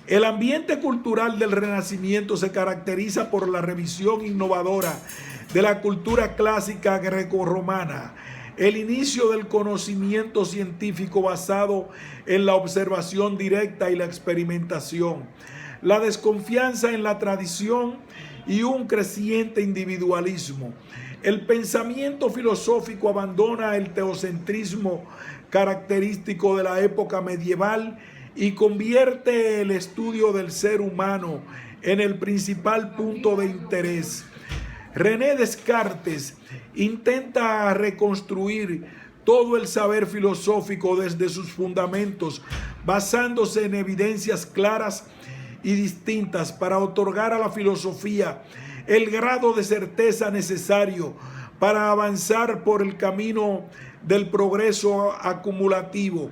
El ambiente cultural del Renacimiento se caracteriza por la revisión innovadora de la cultura clásica grecorromana, el inicio del conocimiento científico basado en la observación directa y la experimentación, la desconfianza en la tradición y un creciente individualismo. El pensamiento filosófico abandona el teocentrismo característico de la época medieval y convierte el estudio del ser humano en el principal punto de interés. René Descartes intenta reconstruir todo el saber filosófico desde sus fundamentos, basándose en evidencias claras y distintas para otorgar a la filosofía el grado de certeza necesario para avanzar por el camino del progreso acumulativo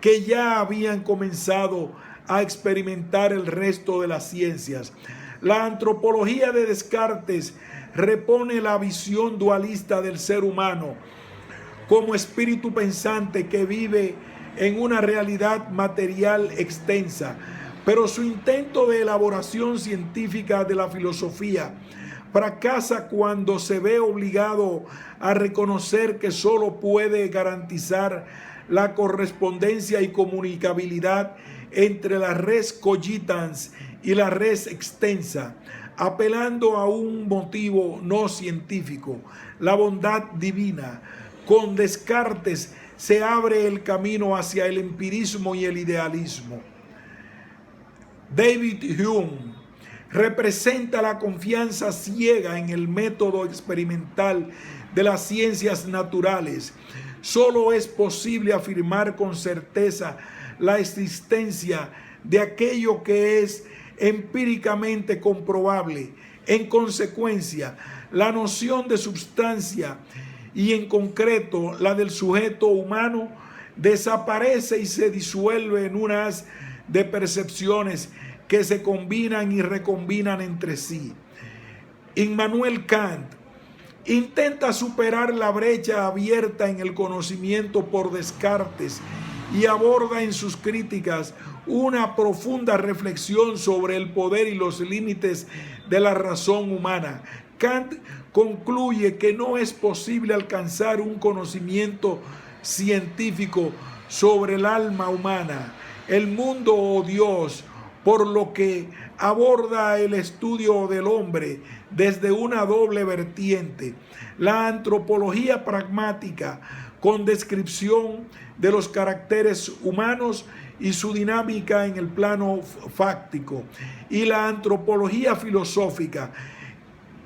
que ya habían comenzado a experimentar el resto de las ciencias. La antropología de Descartes repone la visión dualista del ser humano como espíritu pensante que vive en una realidad material extensa, pero su intento de elaboración científica de la filosofía fracasa cuando se ve obligado a reconocer que solo puede garantizar la correspondencia y comunicabilidad entre la res cogitans y la res extensa, apelando a un motivo no científico, la bondad divina. Con Descartes se abre el camino hacia el empirismo y el idealismo. David Hume representa la confianza ciega en el método experimental de las ciencias naturales. Solo es posible afirmar con certeza la existencia de aquello que es empíricamente comprobable. En consecuencia, la noción de substancia y en concreto la del sujeto humano desaparece y se disuelve en un haz de percepciones que se combinan y recombinan entre sí. Immanuel Kant intenta superar la brecha abierta en el conocimiento por Descartes y aborda en sus críticas una profunda reflexión sobre el poder y los límites de la razón humana. Kant concluye que no es posible alcanzar un conocimiento científico sobre el alma humana, el mundo o Dios, por lo que aborda el estudio del hombre desde una doble vertiente: la antropología pragmática, con descripción de los caracteres humanos y su dinámica en el plano fáctico, y la antropología filosófica,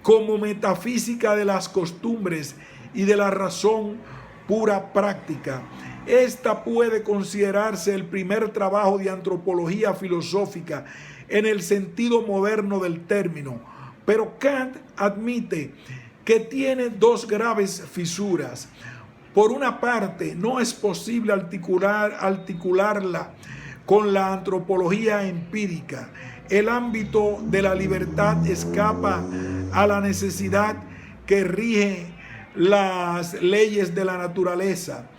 como metafísica de las costumbres y de la razón pura práctica. Esta puede considerarse el primer trabajo de antropología filosófica en el sentido moderno del término, pero Kant admite que tiene dos graves fisuras. Por una parte, no es posible articularla con la antropología empírica. El ámbito de la libertad escapa a la necesidad que rige las leyes de la naturaleza.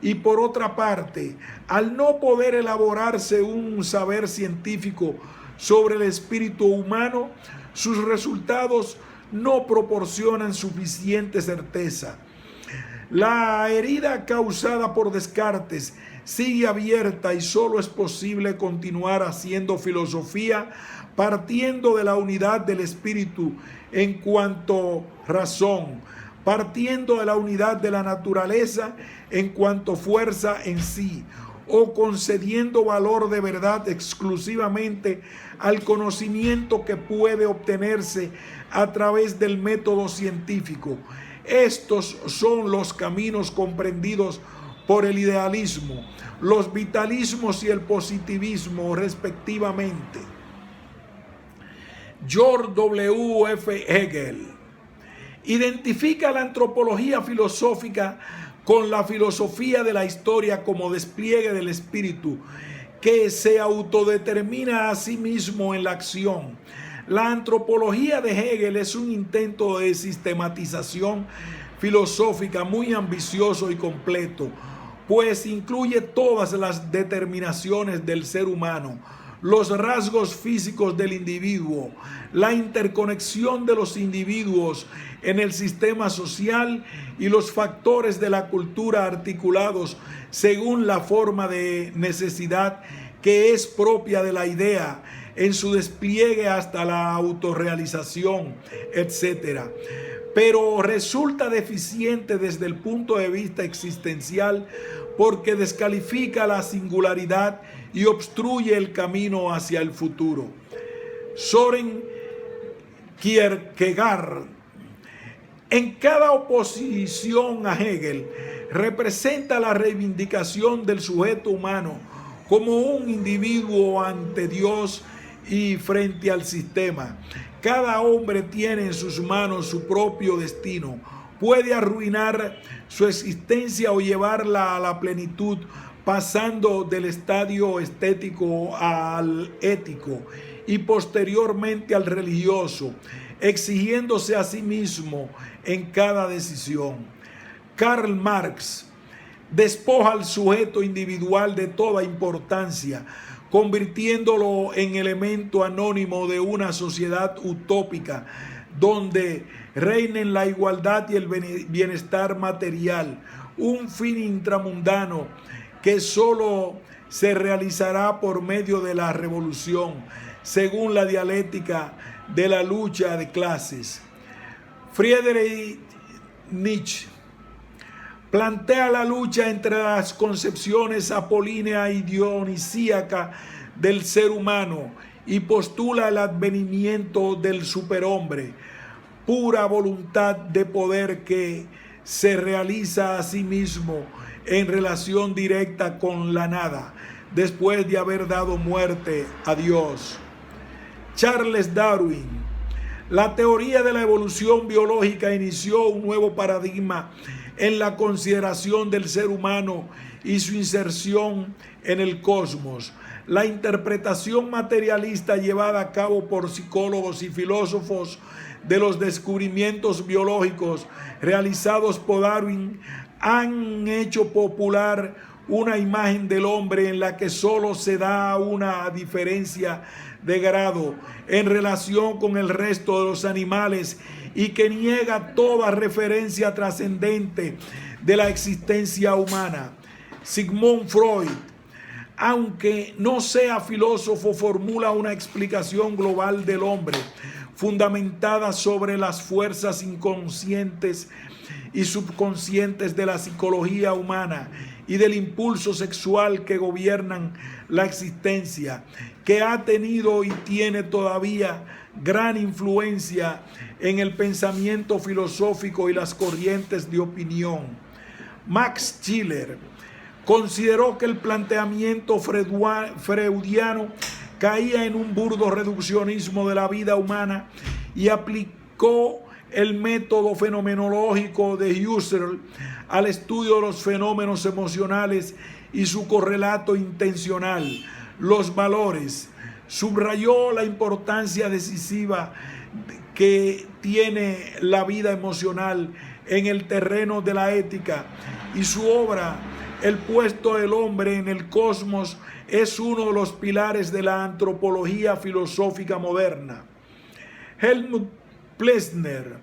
Y por otra parte, al no poder elaborarse un saber científico sobre el espíritu humano, sus resultados no proporcionan suficiente certeza. La herida causada por Descartes sigue abierta y solo es posible continuar haciendo filosofía partiendo de la unidad del espíritu en cuanto razón, partiendo de la unidad de la naturaleza en cuanto fuerza en sí, o concediendo valor de verdad exclusivamente al conocimiento que puede obtenerse a través del método científico. Estos son los caminos comprendidos por el idealismo, los vitalismos y el positivismo respectivamente. George W. F. Hegel identifica la antropología filosófica con la filosofía de la historia como despliegue del espíritu que se autodetermina a sí mismo en la acción. La antropología de Hegel es un intento de sistematización filosófica muy ambicioso y completo, pues incluye todas las determinaciones del ser humano, los rasgos físicos del individuo, la interconexión de los individuos en el sistema social y los factores de la cultura articulados según la forma de necesidad que es propia de la idea en su despliegue hasta la autorrealización, etc. pero resulta deficiente desde el punto de vista existencial porque descalifica la singularidad y obstruye el camino hacia el futuro. Soren Kierkegaard, en cada oposición a Hegel, representa la reivindicación del sujeto humano como un individuo ante Dios y frente al sistema. Cada hombre tiene en sus manos su propio destino. Puede arruinar su existencia o llevarla a la plenitud, pasando del estadio estético al ético y posteriormente al religioso, exigiéndose a sí mismo en cada decisión. Karl Marx despoja al sujeto individual de toda importancia, convirtiéndolo en elemento anónimo de una sociedad utópica donde reinen la igualdad y el bienestar material, un fin intramundano que solo se realizará por medio de la revolución, según la dialéctica de la lucha de clases. Friedrich Nietzsche plantea la lucha entre las concepciones apolínea y dionisíaca del ser humano y postula el advenimiento del superhombre, pura voluntad de poder que se realiza a sí mismo en relación directa con la nada, después de haber dado muerte a Dios. Charles Darwin: la teoría de la evolución biológica inició un nuevo paradigma en la consideración del ser humano y su inserción en el cosmos. La interpretación materialista llevada a cabo por psicólogos y filósofos de los descubrimientos biológicos realizados por Darwin han hecho popular una imagen del hombre en la que solo se da una diferencia de grado en relación con el resto de los animales y que niega toda referencia trascendente de la existencia humana. Sigmund Freud, aunque no sea filósofo, formula una explicación global del hombre fundamentada sobre las fuerzas inconscientes y subconscientes de la psicología humana y del impulso sexual que gobiernan la existencia, que ha tenido y tiene todavía gran influencia en el pensamiento filosófico y las corrientes de opinión. Max Schiller consideró que el planteamiento freudiano caía en un burdo reduccionismo de la vida humana y aplicó el método fenomenológico de Husserl al estudio de los fenómenos emocionales y su correlato intencional, los valores. Subrayó la importancia decisiva que tiene la vida emocional en el terreno de la ética, y su obra, El puesto del hombre en el cosmos, es uno de los pilares de la antropología filosófica moderna. Helmut Plessner,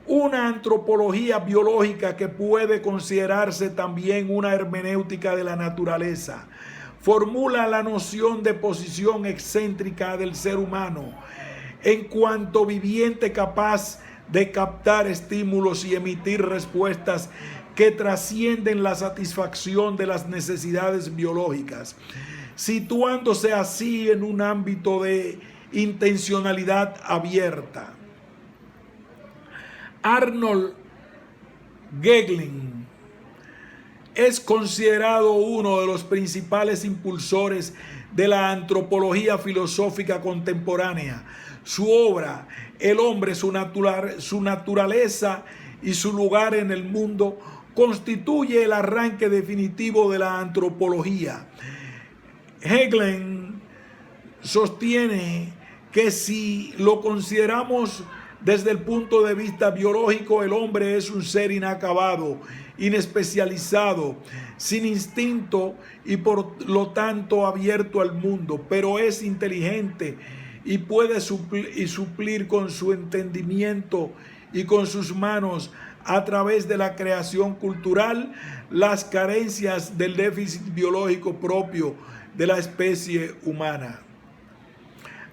una antropología biológica que puede considerarse también una hermenéutica de la naturaleza, formula la noción de posición excéntrica del ser humano en cuanto viviente capaz de captar estímulos y emitir respuestas que trascienden la satisfacción de las necesidades biológicas, situándose así en un ámbito de intencionalidad abierta. Arnold Gödel es considerado uno de los principales impulsores de la antropología filosófica contemporánea. Su obra, El hombre, su naturaleza y su lugar en el mundo, constituye el arranque definitivo de la antropología. Hegel sostiene que si lo consideramos desde el punto de vista biológico, el hombre es un ser inacabado, inespecializado, sin instinto y por lo tanto abierto al mundo, pero es inteligente y puede suplir con su entendimiento y con sus manos a través de la creación cultural las carencias del déficit biológico propio de la especie humana.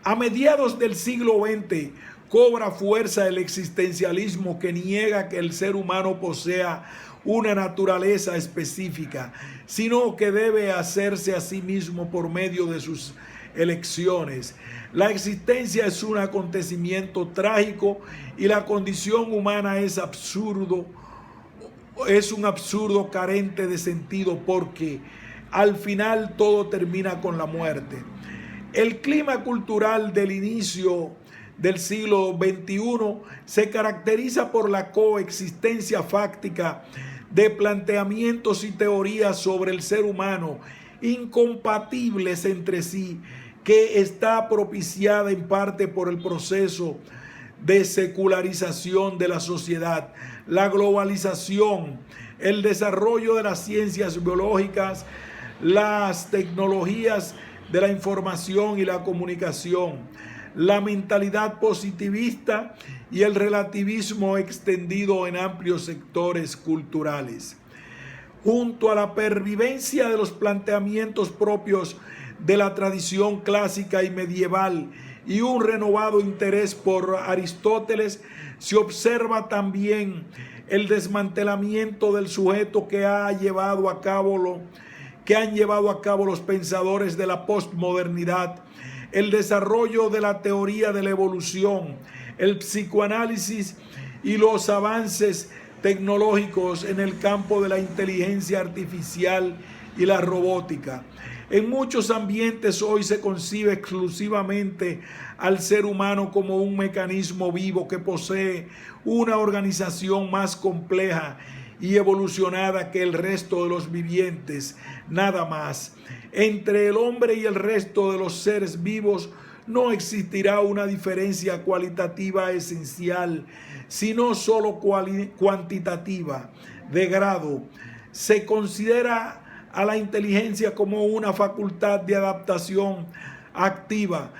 A mediados del siglo XX, cobra fuerza el existencialismo, que niega que el ser humano posea una naturaleza específica, sino que debe hacerse a sí mismo por medio de sus elecciones. La existencia es un acontecimiento trágico y la condición humana es un absurdo carente de sentido, porque al final todo termina con la muerte. El clima cultural del inicio del siglo XXI se caracteriza por la coexistencia fáctica de planteamientos y teorías sobre el ser humano incompatibles entre sí, que está propiciada en parte por el proceso de secularización de la sociedad, la globalización, el desarrollo de las ciencias biológicas, las tecnologías de la información y la comunicación, la mentalidad positivista y el relativismo extendido en amplios sectores culturales. Junto a la pervivencia de los planteamientos propios de la tradición clásica y medieval y un renovado interés por Aristóteles, se observa también el desmantelamiento del sujeto que han llevado a cabo los pensadores de la posmodernidad, el desarrollo de la teoría de la evolución, el psicoanálisis y los avances tecnológicos en el campo de la inteligencia artificial y la robótica. En muchos ambientes hoy se concibe exclusivamente al ser humano como un mecanismo vivo que posee una organización más compleja y evolucionada que el resto de los vivientes, nada más. Entre el hombre y el resto de los seres vivos no existirá una diferencia cualitativa esencial, sino solo cuantitativa, de grado. Se considera a la inteligencia como una facultad de adaptación activa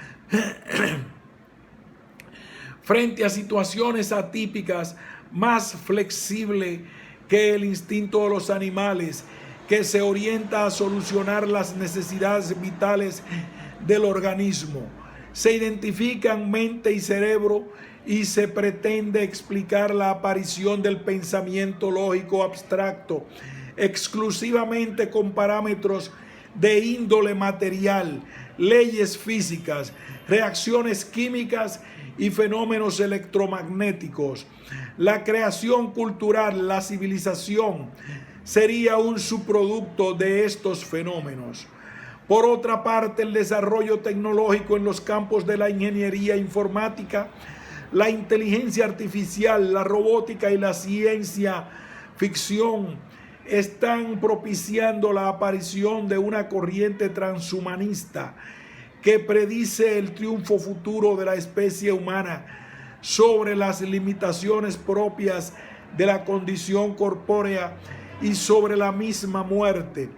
frente a situaciones atípicas, más flexible que el instinto de los animales, que se orienta a solucionar las necesidades vitales del organismo. Se identifican mente y cerebro y se pretende explicar la aparición del pensamiento lógico abstracto exclusivamente con parámetros de índole material, leyes físicas, reacciones químicas y fenómenos electromagnéticos. La creación cultural, la civilización, sería un subproducto de estos fenómenos. Por otra parte, el desarrollo tecnológico en los campos de la ingeniería informática, la inteligencia artificial, la robótica y la ciencia ficción están propiciando la aparición de una corriente transhumanista que predice el triunfo futuro de la especie humana sobre las limitaciones propias de la condición corpórea y sobre la misma muerte.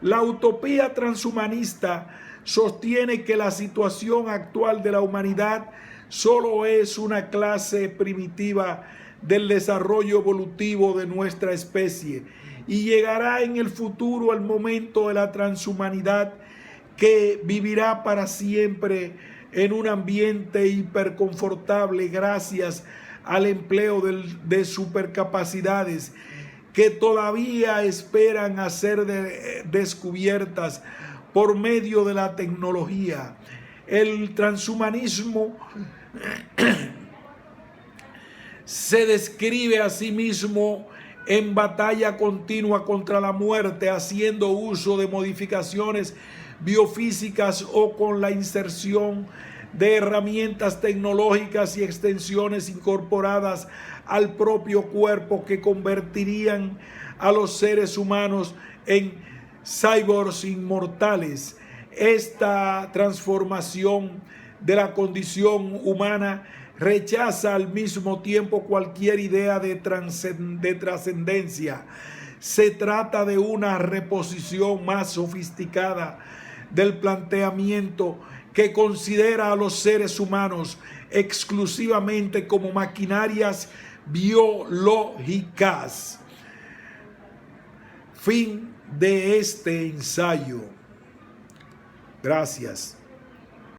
La utopía transhumanista sostiene que la situación actual de la humanidad solo es una clase primitiva del desarrollo evolutivo de nuestra especie, y llegará en el futuro el momento de la transhumanidad, que vivirá para siempre en un ambiente hiperconfortable gracias al empleo de supercapacidades que todavía esperan a ser descubiertas por medio de la tecnología. El transhumanismo se describe a sí mismo en batalla continua contra la muerte, haciendo uso de modificaciones biofísicas o con la inserción de herramientas tecnológicas y extensiones incorporadas al propio cuerpo que convertirían a los seres humanos en cyborgs inmortales. Esta transformación de la condición humana rechaza al mismo tiempo cualquier idea de trascendencia. Se trata de una reposición más sofisticada del planteamiento que considera a los seres humanos exclusivamente como maquinarias biológicas. Fin de este ensayo. Gracias.